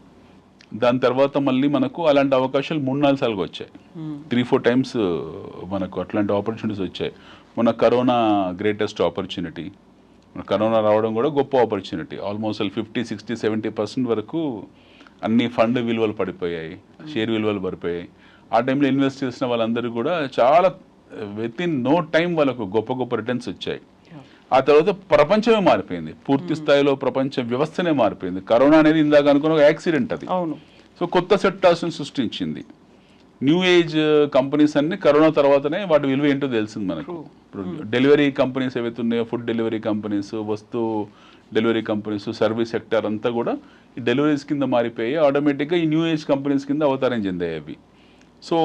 దాని తర్వాత మళ్ళీ మనకు అలాంటి అవకాశాలు 3-4 సార్లు వచ్చాయి, 3-4 టైమ్స్ మనకు అట్లాంటి ఆపర్చునిటీస్ వచ్చాయి. మన కరోనా గ్రేటెస్ట్ ఆపర్చునిటీ. కరోనా రావడం కూడా గొప్ప ఆపర్చునిటీ. ఆల్మోస్ట్ 50-60-70% వరకు అన్ని ఫండ్ విలువలు పడిపోయాయి, షేర్ విలువలు పడిపోయాయి. ఆ టైంలో ఇన్వెస్ట్ చేసిన వాళ్ళందరూ కూడా చాలా విత్ ఇన్ నో టైం వాళ్ళకు గొప్ప గొప్ప రిటర్న్స్ వచ్చాయి. ఆ తర్వాత ప్రపంచమే మారిపోయింది, పూర్తి స్థాయిలో ప్రపంచ వ్యవస్థనే మారిపోయింది. కరోనా అనేది ఇందాక అనుకున్న ఒక యాక్సిడెంట్ అది. సో కొత్త సెక్టార్స్ని సృష్టించింది. న్యూ ఏజ్ కంపెనీస్ అన్ని కరోనా తర్వాతనే వాటి విలువ ఏంటో తెలిసింది మనకు. ఇప్పుడు డెలివరీ కంపెనీస్ ఏవైతే ఉన్నాయో, ఫుడ్ డెలివరీ కంపెనీస్, వస్తు డెలివరీ కంపెనీస్, సర్వీస్ సెక్టర్ అంతా కూడా ఈ డెలివరీస్ కింద మారిపోయి ఆటోమేటిక్గా ఈ న్యూ ఏజ్ కంపెనీస్ కింద అవతారం చెందాయి అవి. సో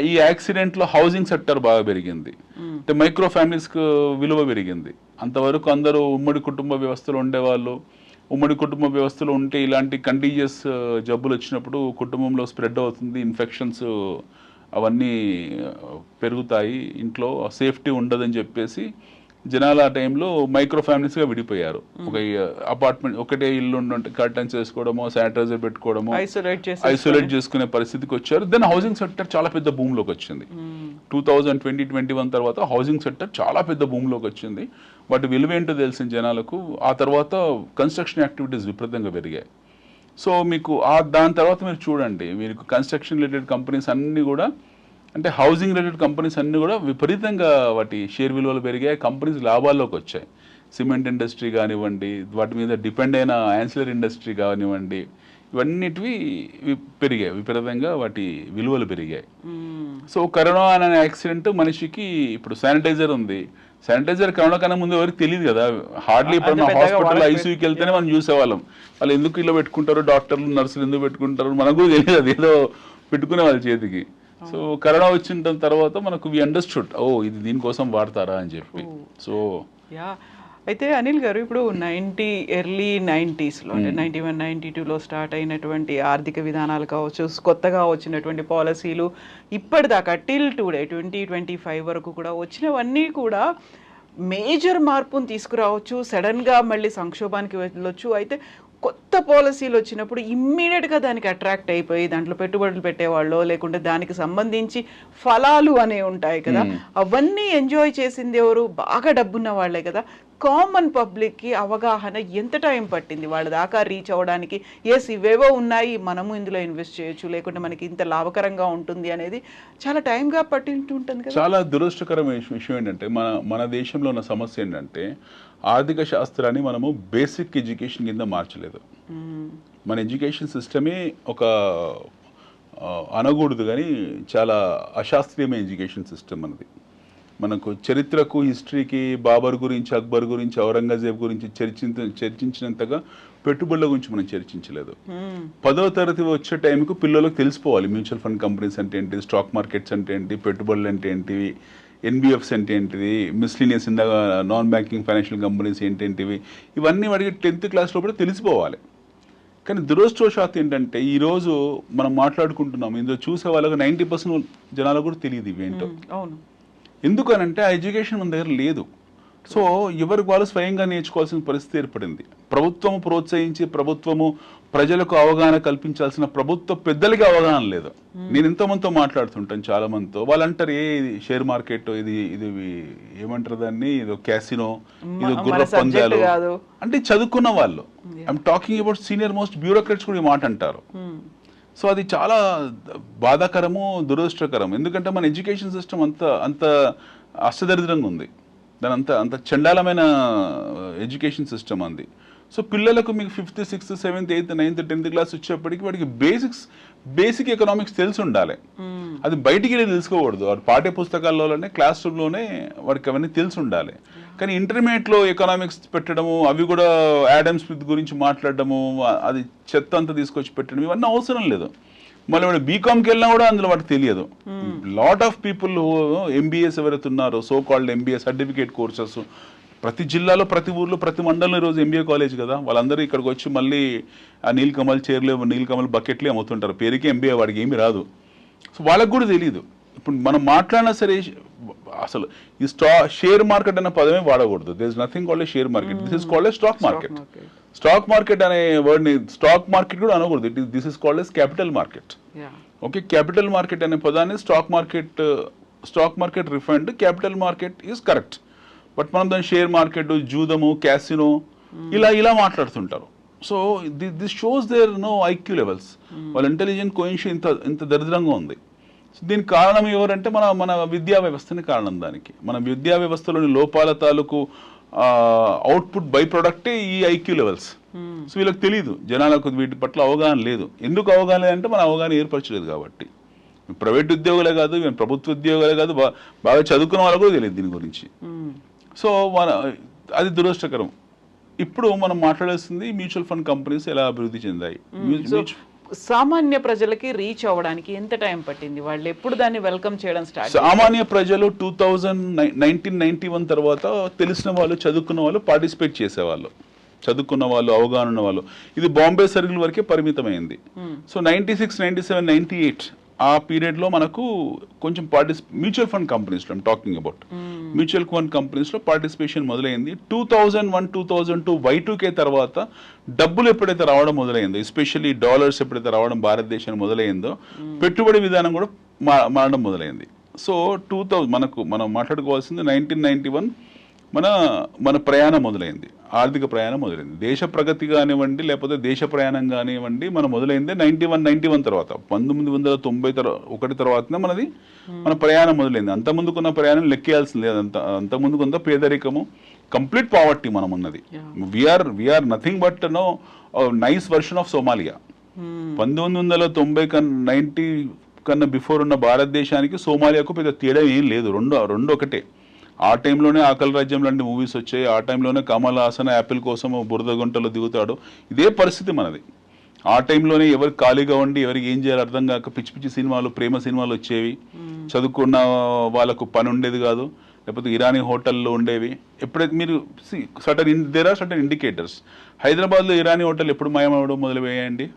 ఈ యాక్సిడెంట్లో హౌసింగ్ సెక్టర్ బాగా పెరిగింది, అంటే మైక్రో ఫ్యామిలీస్కి విలువ పెరిగింది. అంతవరకు అందరూ ఉమ్మడి కుటుంబ వ్యవస్థలో ఉండేవాళ్ళు. ఉమ్మడి కుటుంబ వ్యవస్థలో ఉంటే ఇలాంటి కంటీజియస్ జబ్బులు వచ్చినప్పుడు కుటుంబంలో స్ప్రెడ్ అవుతుంది, ఇన్ఫెక్షన్స్ అవన్నీ పెరుగుతాయి, ఇంట్లో సేఫ్టీ ఉండదని చెప్పేసి జనాలు ఆ టైంలో మైక్రో ఫ్యామిలీస్గా విడిపోయారు. ఒక అపార్ట్మెంట్, ఒకటే ఇల్లు ఉంటే కర్టన్స్ వేసుకోవడమో, శానిటైజర్ పెట్టుకోవడమో, ఐసోలేట్ చేసుకునే పరిస్థితికి వచ్చారు. దెన్ హౌసింగ్ సెక్టర్ చాలా పెద్ద భూమిలోకి వచ్చింది. 2020-21 తర్వాత హౌసింగ్ సెక్టర్ చాలా పెద్ద భూమిలోకి వచ్చింది. వాటి విలువ ఏంటో తెలిసిన జనాలకు. ఆ తర్వాత కన్స్ట్రక్షన్ యాక్టివిటీస్ విపరీతంగా పెరిగాయి. సో మీకు దాని తర్వాత మీరు చూడండి, మీకు కన్స్ట్రక్షన్ రిలేటెడ్ కంపెనీస్ అన్నీ కూడా, అంటే హౌసింగ్ రిలేటెడ్ కంపెనీస్ అన్నీ కూడా విపరీతంగా వాటి షేర్ విలువలు పెరిగాయి, కంపెనీస్ లాభాల్లోకి వచ్చాయి. సిమెంట్ ఇండస్ట్రీ కానివ్వండి, వాటి మీద డిపెండ్ అయిన యాన్సిలరీ ఇండస్ట్రీ కానివ్వండి, ఇవన్నిటివి పెరిగాయి, విపరీతంగా వాటి విలువలు పెరిగాయి. సో కరోనా అనే యాక్సిడెంట్ మనిషికి, ఇప్పుడు శానిటైజర్ ఉంది, శానిటైజర్ కరోనా కన్నా ముందు ఎవరికి తెలియదు కదా, హార్డ్లీ ఇప్పుడు హాస్పిటల్ ఐసీయూకి వెళ్తేనే మనం చూసేవాళ్ళం, వాళ్ళు ఎందుకు ఇలా పెట్టుకుంటారు, డాక్టర్లు నర్సులు ఎందుకు పెట్టుకుంటారు మనకు కూడా తెలియదు, అది ఏదో పెట్టుకునే వాళ్ళ చేతికి. సో కరోనా వచ్చిన తర్వాత మనకు వి అండర్స్టూడ్, ఓ ఇది దీనికోసం వాడతారా అని చెప్పి. సో అయితే అనిల్ గారు, ఇప్పుడు ఎర్లీ 90sలో అంటే 91, 92లో స్టార్ట్ అయినటువంటి ఆర్థిక విధానాలు కావచ్చు, కొత్తగా వచ్చినటువంటి పాలసీలు, ఇప్పటిదాకా టిల్ టుడే 2025 వరకు కూడా వచ్చినవన్నీ కూడా మేజర్ మార్పును తీసుకురావచ్చు, సడన్గా మళ్ళీ సంక్షోభానికి వెళ్ళొచ్చు. అయితే కొత్త పాలసీలు వచ్చినప్పుడు ఇమ్మీడియట్గా దానికి అట్రాక్ట్ అయిపోయి దాంట్లో పెట్టుబడులు పెట్టేవాళ్ళు, లేకుంటే దానికి సంబంధించి ఫలాలు అనేవి ఉంటాయి కదా, అవన్నీ ఎంజాయ్ చేసింది ఎవరు? బాగా డబ్బున్న వాళ్ళే కదా. కామన్ పబ్లిక్కి అవగాహన ఎంత టైం పట్టింది వాళ్ళ దాకా రీచ్ అవ్వడానికి? ఎస్, ఇవేవో ఉన్నాయి, మనము ఇందులో ఇన్వెస్ట్ చేయొచ్చు, లేకుంటే మనకి ఇంత లాభకరంగా ఉంటుంది అనేది చాలా టైంగా పట్టింటుంటుంది కదా. చాలా దురదృష్టకరమైన విషయం ఏంటంటే, మన దేశంలో ఉన్న సమస్య ఏంటంటే, ఆర్థిక శాస్త్రాన్ని మనము బేసిక్ ఎడ్యుకేషన్ కింద మార్చలేదు. మన ఎడ్యుకేషన్ సిస్టమే ఒక అనకూడదు కానీ చాలా అశాస్త్రీయమైన ఎడ్యుకేషన్ సిస్టమ్ అన్నది. మనకు చరిత్రకు, హిస్టరీకి, బాబర్ గురించి, అక్బర్ గురించి, ఔరంగజేబ్ గురించి చర్చించినంతగా పెట్టుబడుల గురించి మనం చర్చించలేదు. 10వ తరగతి వచ్చే టైంకు పిల్లలకు తెలిసిపోవాలి మ్యూచువల్ ఫండ్ కంపెనీస్ అంటే ఏంటి, స్టాక్ మార్కెట్స్ అంటే ఏంటి, పెట్టుబడులు అంటే ఏంటివి, ఎన్బిఎఫ్స్ అంటే ఏంటిది, miscellaneous non banking financial companies ఏంటేంటివి, ఇవన్నీ వాడికి 10th క్లాస్ లోపల తెలిసిపోవాలి. కానీ దురదృష్టవశాత్తు ఏంటంటే ఈరోజు మనం మాట్లాడుకుంటున్నాం, ఇందులో చూసే వాళ్ళకు 90% జనాలకు కూడా తెలియదు ఇవేంటో. అవును. ఎందుకనంటే ఆ ఎడ్యుకేషన్ మన దగ్గర లేదు. సో ఎవరికి వాళ్ళు స్వయంగా నేర్చుకోవాల్సిన పరిస్థితి ఏర్పడింది. ప్రభుత్వము ప్రోత్సహించి, ప్రభుత్వము ప్రజలకు అవగాహన కల్పించాల్సిన ప్రభుత్వ పెద్దలకి అవగాహన లేదు. నేను ఎంతోమందితో మాట్లాడుతుంటాను, చాలా మందితో, వాళ్ళు అంటారు ఇది షేర్ మార్కెట్, ఇది ఏమంటారు దాన్ని, ఇది క్యాసినో, ఇది గుర్ర పందాలు అంటే చదువుకున్న వాళ్ళు. I'm talking about senior most bureaucrats కూడా ఈ మాట అంటారు. సో అది చాలా బాధాకరము, దురదృష్టకరం. ఎందుకంటే మన ఎడ్యుకేషన్ సిస్టమ్ అంత అష్టదరిద్రంగా ఉంది, దాని అంత చండాలమైన ఎడ్యుకేషన్ సిస్టమ్ అంది. సో పిల్లలకు మీకు 5th, 6th, 7th, 8th, 9th, 10th class వచ్చేప్పటికి వాడికి బేసిక్ ఎకనామిక్స్ తెలిసి ఉండాలి. అది బయటికి వెళ్ళి తెలుసుకోకూడదు, వాడు పాఠ్య పుస్తకాల్లోనే, క్లాస్ రూమ్లోనే వాడికి అవన్నీ తెలిసి ఉండాలి. కానీ ఇంటర్మీడియట్లో ఎకనామిక్స్ పెట్టడము, అవి కూడా యాడమ్ స్మిత్ గురించి మాట్లాడడము, అది చెత్త అంతా తీసుకొచ్చి పెట్టడం, ఇవన్నీ అవసరం లేదు. మళ్ళీ వాడు బీకామ్కి వెళ్ళినా కూడా అందులో వాటికి తెలియదు. లాట్ ఆఫ్ పీపుల్ ఎంబీఎస్ ఎవరైతే ఉన్నారో, so called MBA certificate courses ప్రతి జిల్లాలో, ప్రతి ఊర్లో, ప్రతి మండలంలో ఈరోజు ఎంబీఏ కాలేజ్ కదా, వాళ్ళందరూ ఇక్కడికి వచ్చి మళ్ళీ ఆ నీలకమల్ చైర్లు, నీలకమల్ బకెట్లే అమ్ముతుంటారు, పేరుకి ఎంబీఏ, వాడికి ఏమీ రాదు. సో వాళ్ళకు కూడా తెలియదు. ఇప్పుడు మనం మాట్లాడినా సరే అసలు ఈ షేర్ మార్కెట్ అనే పదమే వాడకూడదు. This is nothing called a share market, this is called a stock market. Stock market అనే వర్డ్ని స్టాక్ మార్కెట్ కూడా అనకూడదు, this is called as capital market. Okay, capital market అనే పదాన్ని stock market refined, capital market is correct. But మనం దాని share market, జూదము, casino ఇలా మాట్లాడుతుంటారు. So this shows there no IQ levels, వాళ్ళ ఇంటెలిజెంట్ కోయిన్షియన్ ఇంత దరిద్రంగా ఉంది. సో దీనికి కారణం ఎవరంటే మన విద్యా వ్యవస్థని కారణం. దానికి మన విద్యా వ్యవస్థలోని లోపాల తాలూకు అవుట్పుట్ బై ప్రొడక్టే ఈ ఐక్యూ లెవెల్స్. సో వీళ్ళకి తెలియదు, జనాలకు వీటి పట్ల అవగాహన లేదు. ఎందుకు అవగాహన లేదంటే మన అవగాహన ఏర్పరచలేదు కాబట్టి. ప్రైవేట్ ఉద్యోగులే కాదు, ప్రభుత్వ ఉద్యోగాలే కాదు, బాగా చదువుకున్న వాళ్ళకు కూడా తెలియదు దీని గురించి. సో అది దురదృష్టకరం. ఇప్పుడు మనం మాట్లాడేస్తుంది మ్యూచువల్ ఫండ్ కంపెనీస్ ఎలా అభివృద్ధి చెందాయి. సామాన్య ప్రజలకి రీచ్ అవ్వడానికి ఎంత టైం పట్టింది? వాళ్ళు ఎప్పుడు దాన్ని వెల్కమ్ చేయడం స్టార్ట్? సామాన్య ప్రజలు 1991 తర్వాత తెలిసిన వాళ్ళు, చదువుకున్న వాళ్ళు పార్టిసిపేట్ చేసేవాళ్ళు, చదువుకున్న వాళ్ళు, అవగాహన ఉన్న వాళ్ళు. ఇది బాంబే సర్కిల్ వరకే పరిమితమైంది. సో 96, 97, 98 ఆ పీరియడ్లో మనకు కొంచెం మ్యూచువల్ ఫండ్ కంపెనీస్లో టాకింగ్ అబౌట్ మ్యూచువల్ ఫండ్ కంపెనీస్లో పార్టిసిపేషన్ మొదలైంది. 2001, 2002 Y2K తర్వాత డబ్బులు ఎప్పుడైతే రావడం మొదలైందో, ఎస్పెషల్లీ డాలర్స్ ఎప్పుడైతే రావడం భారతదేశానికి మొదలైందో, పెట్టుబడి విధానం కూడా మారడం మొదలైంది. సో మనం మాట్లాడుకోవాల్సింది 1991 మన మన ప్రయాణం మొదలైంది, ఆర్థిక ప్రయాణం మొదలైంది. దేశ ప్రగతి కానివ్వండి, లేకపోతే దేశ ప్రయాణం కానివ్వండి, మనం మొదలైంది 91 తర్వాత, 1991 తర్వాతనే మన ప్రయాణం మొదలైంది. అంత ముందుకున్న ప్రయాణం లెక్కేయాల్సింది లేదు. అంత ముందుకున్న పేదరికము, కంప్లీట్ పావర్టీ మనం ఉన్నది. We're nothing but nice version of Somalia. 1990 కన్నా బిఫోర్ ఉన్న భారతదేశానికి సోమాలియాకు పెద్ద తేడా ఏం లేదు. రెండు ఒకటే. ఆ టైంలోనే ఆకలి రాజ్యం లాంటి మూవీస్ వచ్చాయి. ఆ టైంలోనే కమల్ హాసన్ యాపిల్ కోసం బురద గుంటలో దిగుతాడు. ఇదే పరిస్థితి మనది. ఆ టైంలోనే ఎవరికి ఖాళీగా ఉండి ఎవరికి ఏం చేయాలి అర్థం కాక పిచ్చి పిచ్చి సినిమాలు, ప్రేమ సినిమాలు వచ్చేవి. చదువుకున్న వాళ్ళకు పని ఉండేది కాదు, లేకపోతే ఇరానీ హోటల్లో ఉండేవి. ఎప్పుడైతే మీరు దేర్ ఆర్ సర్టన్ ఇండికేటర్స్. హైదరాబాద్లో ఇరానీ హోటల్ ఎప్పుడు మాయమవడం మొదలుపోయాయండి?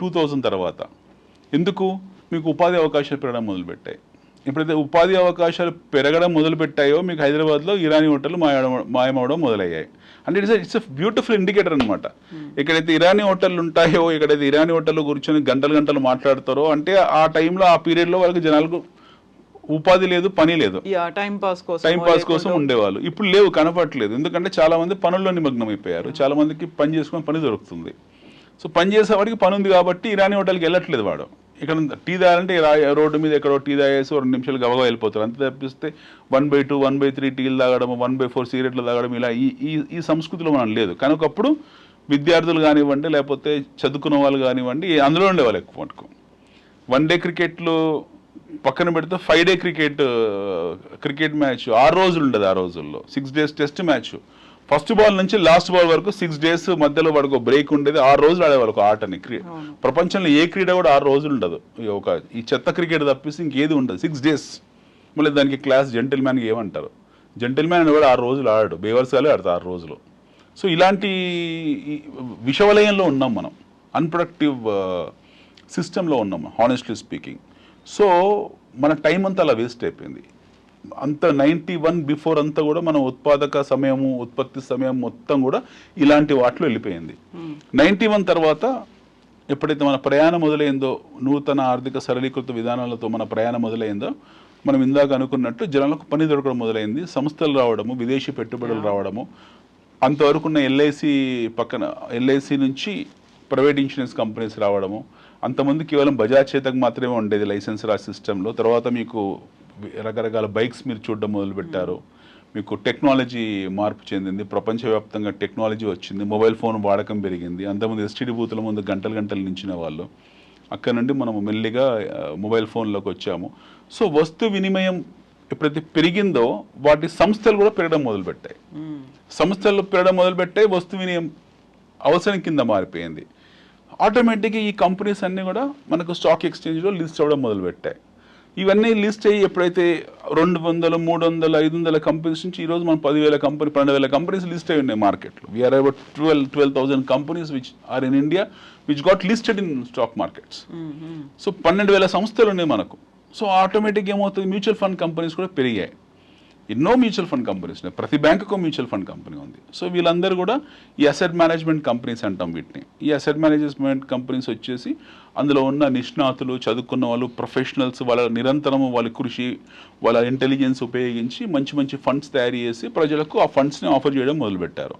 2000 తర్వాత. ఎందుకు? మీకు ఉపాధి అవకాశాలు పెరగడం మొదలుపెట్టాయి. ఎప్పుడైతే ఉపాధి అవకాశాలు పెరగడం మొదలుపెట్టాయో మీకు హైదరాబాద్లో ఇరానీ హోటల్ మాయమవడం మొదలయ్యాయి. అంటే ఇట్స్ బ్యూటిఫుల్ ఇండికేటర్ అనమాట. ఎక్కడైతే ఇరానీ హోటళ్ళు ఉంటాయో, ఎక్కడైతే ఇరానీ హోటల్లో కూర్చొని గంటలు మాట్లాడతారో, అంటే ఆ టైంలో, ఆ పీరియడ్లో వాళ్ళకి జనాలకు ఉపాధి లేదు, పని లేదు, టైం పాస్ కోసం ఉండేవాళ్ళు. ఇప్పుడు లేవు, కనపడట్లేదు. ఎందుకంటే చాలా మంది పనుల్లో నిమగ్నం అయిపోయారు. చాలా మందికి పని చేసుకుని పని దొరుకుతుంది. సో పని చేసేవాడికి పని ఉంది కాబట్టి ఇరానీ హోటల్కి వెళ్ళట్లేదు వాడు. ఇక్కడ టీ తాగాలంటే రోడ్డు మీద ఎక్కడో టీ తాగేసి 2 నిమిషాలు గబగబా వెళ్ళిపోతారు. అంతే తప్పిస్తే 1/2, 1/3 టీలు తాగడం, 1/4 సిగరెట్లు తాగడం, ఇలా ఈ సంస్కృతిలో మనం లేదు. కానీ ఒకప్పుడు విద్యార్థులు కానివ్వండి, లేకపోతే చదువుకున్న వాళ్ళు కానివ్వండి, అందులో ఉండేవాళ్ళు ఎక్కువ మటుకు. 1 డే క్రికెట్లు పక్కన పెడితే 5 డే క్రికెట్ మ్యాచ్ 6 రోజులు ఉండదు. ఆ రోజుల్లో 6 days test match. First ball నుంచి లాస్ట్ బాల్ వరకు 6 days మధ్యలో వాడికి బ్రేక్ ఉండేది. 6 రోజులు ఆడేవాళ్ళు ఒక ఆటని. ప్రపంచంలో ఏ క్రీడ కూడా 6 రోజులు ఉండదు. ఈ చెత్త క్రికెట్ తప్పిస్తే ఇంకేది ఉండదు. 6 days. మళ్ళీ దానికి క్లాస్ జెంటిల్మ్యాన్ ఏమంటారు? జెంటిల్మ్యాన్ అని కూడా 6 రోజులు ఆడాడు. బేవర్స్ గాలే ఆడతారు 6 రోజులు. సో ఇలాంటి విషవలయంలో ఉన్నాం మనం. అన్ప్రొడక్టివ్ సిస్టంలో ఉన్నాం, హానెస్ట్లీ స్పీకింగ్. సో మన టైం అంతా అలా వేస్ట్ అయిపోయింది. అంత 91 బిఫోర్ అంతా కూడా మన ఉత్పత్తి సమయం మొత్తం కూడా ఇలాంటి వాటిలో వెళ్ళిపోయింది. 91 తర్వాత ఎప్పుడైతే మన ప్రయాణం మొదలైందో, నూతన ఆర్థిక సరళీకృత విధానాలతో మన ప్రయాణం మొదలైందో, మనం ఇందాక అనుకున్నట్టు జనాలకు పని దొరకడం మొదలైంది. సంస్థలు రావడము, విదేశీ పెట్టుబడులు రావడము. అంతవరకున్న ఎల్ఐసి నుంచి ప్రైవేట్ ఇన్సూరెన్స్ కంపెనీస్ రావడము. అంతమంది కేవలం బజాజ్ చేతకు మాత్రమే ఉండేది లైసెన్స్ రాజ్ సిస్టంలో. తర్వాత మీకు రకరకాల బైక్స్ మీరు చూడడం మొదలుపెట్టారు. మీకు టెక్నాలజీ మార్పు చెందింది, ప్రపంచవ్యాప్తంగా టెక్నాలజీ వచ్చింది, మొబైల్ ఫోన్ వాడకం పెరిగింది. అంతమంది ఎస్టీడీ బూతుల ముందు గంటలు నించిన వాళ్ళు. అక్కడ నుండి మనం మెల్లిగా మొబైల్ ఫోన్లోకి వచ్చాము. సో వస్తు వినిమయం ఎప్పుడైతే పెరిగిందో వాటి సంస్థలు కూడా పెరగడం మొదలుపెట్టాయి. వస్తు వినిమయం అవసరం కింద మారిపోయింది. ఆటోమేటిక్గా ఈ కంపెనీస్ అన్నీ కూడా మనకు స్టాక్ ఎక్స్చేంజ్లో లిస్ట్ అవ్వడం మొదలుపెట్టాయి. ఇవన్నీ లిస్ట్ అయ్యి ఎప్పుడైతే 200, 300, 500 కంపెనీస్ నుంచి ఈరోజు మనం 10,000 12,000 కంపెనీస్ లిస్ట్ అయి ఉన్నాయి మార్కెట్లో. We're about 12,000 companies which are in India which got listed in stock markets. So 12,000 సంస్థలు ఉన్నాయి మనకు. సో ఆటోమేటిక్గా ఏమవుతుంది, మ్యూచువల్ ఫండ్ కంపెనీస్ కూడా పెరిగాయి. ఎన్నో మ్యూచువల్ ఫండ్ కంపెనీస్ ఉన్నాయి. ప్రతి బ్యాంకుకు మ్యూచువల్ ఫండ్ కంపెనీ ఉంది. సో వీళ్ళందరూ కూడా ఈ అసెట్ మేనేజ్మెంట్ కంపెనీస్ అంటాం వీటిని. ఈ అసెట్ మేనేజ్మెంట్ కంపెనీస్ వచ్చేసి అందులో ఉన్న నిష్ణాతులు, చదువుకున్న వాళ్ళు, ప్రొఫెషనల్స్, వాళ్ళ నిరంతరము వాళ్ళ కృషి, వాళ్ళ ఇంటెలిజెన్స్ ఉపయోగించి మంచి ఫండ్స్ తయారు చేసి ప్రజలకు ఆ ఫండ్స్ని ఆఫర్ చేయడం మొదలుపెట్టారు.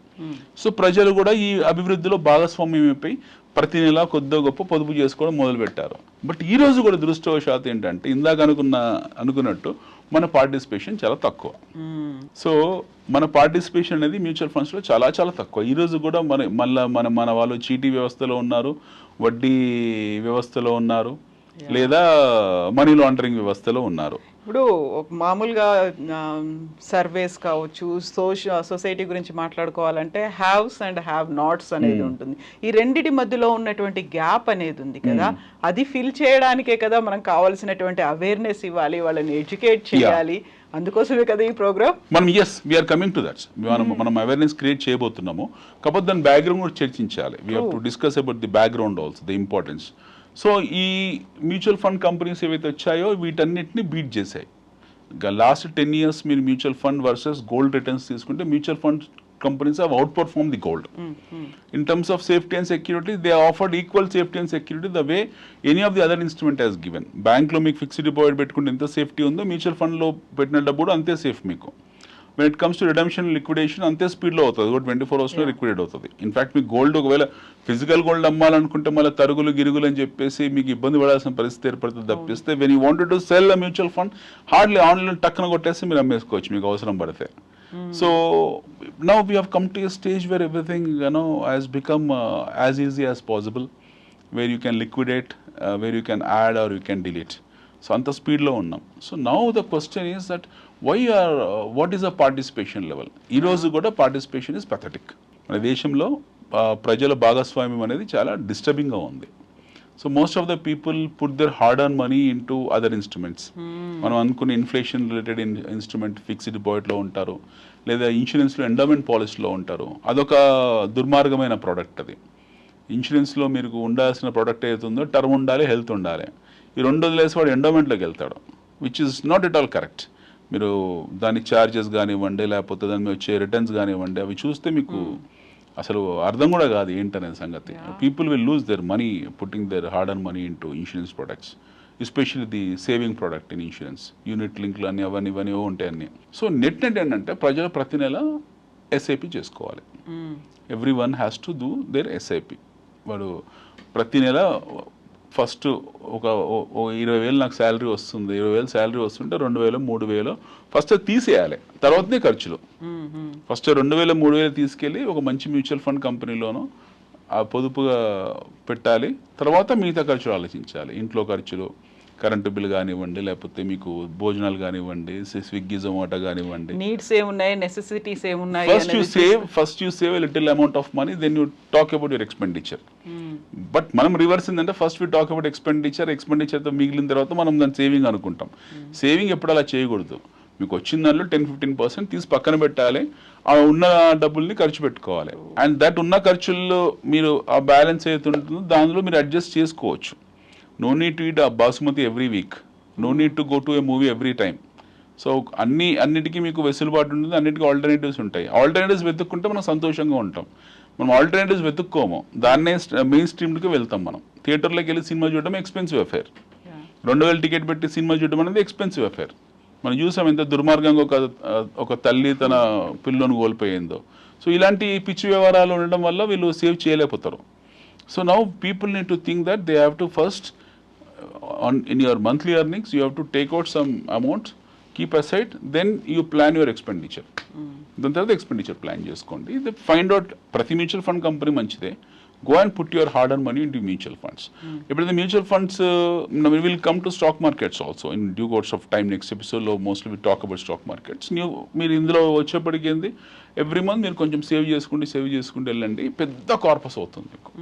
సో ప్రజలు కూడా ఈ అభివృద్ధిలో భాగస్వామ్యం అయిపోయి ప్రతి నెల కొద్దిగా గొప్ప పొదుపు చేసుకోవడం మొదలుపెట్టారు. బట్ ఈ రోజు కూడా దురదృష్టవశాత్తు ఏంటంటే ఇందాక అనుకున్నట్టు మన పార్టిసిపేషన్ చాలా తక్కువ. సో మన పార్టిసిపేషన్ అనేది మ్యూచువల్ ఫండ్స్లో చాలా తక్కువ. ఈరోజు కూడా మన వాళ్ళు చీటీ వ్యవస్థలో ఉన్నారు, వడ్డీ వ్యవస్థలో ఉన్నారు, లేదా మనీ లాండరింగ్ వ్యవస్థలో ఉన్నారు. ఇప్పుడు మామూలుగా సర్వేస్ కావచ్చు, సొసైటీ గురించి మాట్లాడుకోవాలంటే హ్యావ్స్ అండ్ హ్యావ్ నాట్స్ అనేది ఉంటుంది. ఈ రెండిటి మధ్యలో ఉన్నటువంటి గ్యాప్ అనేది ఉంది కదా, అది ఫిల్ చేయడానికే కదా మనం కావాల్సినటువంటి అవేర్నెస్ ఇవ్వాలి, వాళ్ళని ఎడ్యుకేట్ చేయాలి. అందుకోసమే కదా ఈ ప్రోగ్రామ్. మనం వీఆర్ కమింగ్ టు దట్. మనం అవేర్నెస్ క్రియేట్ చేయబోతున్నాము. కాకపోతే దాని బ్యాక్గ్రౌండ్ కూడా చర్చించాలి. We have to discuss about the background also, the importance. So ఈ మ్యూచువల్ ఫండ్ కంపెనీస్ ఏవైతే వచ్చాయో వీటన్నిటిని బీట్ చేశాయి. లాస్ట్ 10 years మీరు mutual fund versus gold returns తీసుకుంటే mutual fund companies have outperformed the gold. In terms of safety and security, they offered equal safety and security the way any of the other instrument has given. Bank lo meeku fixed deposit pettukunte enta safety undo, mutual fund lo pettina dabbu kuda ante safe meeku. When it comes to redemption liquidation అంతే స్పీడ్లో అవుతుంది, కూడా 24 అవర్స్లో liquidate అవుతుంది. In fact మీకు gold ఒకవేళ physical gold అమ్మాలనుకుంటే మళ్ళీ తరుగులు గిరుగులు అని చెప్పేసి మీకు ఇబ్బంది పడాల్సిన పరిస్థితి ఏర్పడుతుంది తప్పిస్తే when you wanted to cell a mutual fund hardly online టక్కున కొట్టేసి మీరు అమ్మేసుకోవచ్చు మీకు అవసరం పడితే. So now we have come to a stage where everything has become as easy as possible, where you can liquidate, where you can add or you can delete. So అంత స్పీడ్లో ఉన్నాం. So now the question is that what is the participation level? ఈరోజు కూడా participation is pathetic. మన దేశంలో ప్రజల భాగస్వామ్యం అనేది చాలా డిస్టర్బింగ్గా ఉంది. So most of the people put there hard earn money in to other instruments. మనం అనుకున్న ఇన్ఫ్లేషన్ రిలేటెడ్ ఇన్స్ట్రుమెంట్ ఫిక్స్డ్ డిపాజిట్లో ఉంటారు, లేదా ఇన్సూరెన్స్లో ఎండోమెంట్ పాలసీలో ఉంటారు. అదొక దుర్మార్గమైన ప్రోడక్ట్ అది. ఇన్సూరెన్స్లో మీకు ఉండాల్సిన ప్రోడక్ట్ ఏదైతుందో టర్మ్ ఉండాలి, హెల్త్ ఉండాలి. ఈ రెండు వదిలేసి వాడు ఎండోమెంట్లోకి వెళ్తాడు, which is not at all correct. మీరు దాని ఛార్జెస్ కానివ్వండి, లేకపోతే దాని మీద వచ్చే రిటర్న్స్ కానివ్వండి, అవి చూస్తే మీకు అసలు అర్థం కూడా కాదు ఏంటనే సంగతి. People will lose their money putting their hard and money into insurance products, especially the saving product in insurance. Unit లింక్లు అని అవన్నీ ఉంటాయి అన్నీ. సో నెట్ ఏంటంటే ప్రజలు ప్రతి నెల ఎస్ఐపి చేసుకోవాలి. Every one has to do their SIP. వాడు ప్రతి నెల ఫస్ట్ ఒక 20,000 నాకు శాలరీ వస్తుంది, 20,000 శాలరీ వస్తుంటే 2,000 3,000 ఫస్ట్ తీసేయాలి, తర్వాతనే ఖర్చులు. ఫస్ట్ 2,000 3,000 తీసుకెళ్ళి ఒక మంచి మ్యూచువల్ ఫండ్ కంపెనీలోనో ఆ పొదుపుగా పెట్టాలి. తర్వాత మిగతా ఖర్చులు ఆలోచించాలి. ఇంట్లో ఖర్చులు, కరెంటు బిల్ కానివ్వండి, లేకపోతే మీకు భోజనాలు కానివ్వండి, స్విగ్గీ జొమాటో కానివ్వండి. నీడ్స్ ఏమున్నాయి, నెసెసిటీస్ ఏమున్నాయి. First you save little amount of money, then you talk about your expenditure. But మనం రివర్స్ ఏంటంటే ఫస్ట్ వీ టాక్ అబౌట్ ఎక్స్పెండిచర్తో మిగిలిన తర్వాత మనం దాన్ని సేవింగ్ అనుకుంటాం. సేవింగ్ ఎప్పుడు అలా చేయకూడదు. మీకు వచ్చిన దానిలో 10-15% తీసి పక్కన పెట్టాలి, ఆ ఉన్న డబ్బుల్ని ఖర్చు పెట్టుకోవాలి. అండ్ దట్ ఉన్న ఖర్చుల్లో మీరు ఆ బ్యాలెన్స్ ఏదైతే ఉంటుందో దానిలో మీరు అడ్జస్ట్ చేసుకోవచ్చు. No need to eat basmati every week, no need to go to a movie every time. So అన్నిటికీ మీకు వెసులుబాటు ఉంటుంది, అన్నిటికీ ఆల్టర్నేటివ్స్ ఉంటాయి. ఆల్టర్నేటివ్స్ వెతుక్కుంటే మనం సంతోషంగా ఉంటాం. మనం ఆల్టర్నేటివ్స్ వెతుక్కోము, దాన్నే మెయిన్ స్ట్రీమ్కి వెళ్తాం. మనం థియేటర్లోకి వెళ్ళి సినిమా చూడడం ఎక్స్పెన్సివ్ అఫేర్. 2,000 టికెట్ పెట్టి సినిమా చూడడం అనేది ఎక్స్పెన్సివ్ అఫేర్. మనం చూసాం ఎంత దుర్మార్గంగా ఒక తల్లి తన పిల్లను కోల్పోయిందో. సో ఇలాంటి పిచ్చి వ్యవహారాలు ఉండడం వల్ల వీళ్ళు సేవ్ చేయలేకపోతారు. So now people need to think that they have to first in your monthly earnings you have to take out some amount, keep aside, then you plan your expenditure. దాని తర్వాత expenditure plan చేసుకోండి. ఇది find out ప్రతి mutual fund company మంచిదే. Go and put your hard and money into mutual funds. ఎప్పుడైతే mutual funds will come to stock markets also in due course of time. Next ఎపిసోడ్లో mostly we talk about stock markets. మీరు ఇందులో వచ్చేప్పటికి ఏంది, every month మీరు కొంచెం save చేసుకుంటూ వెళ్ళండి. పెద్ద కార్పస్ అవుతుంది మీకు.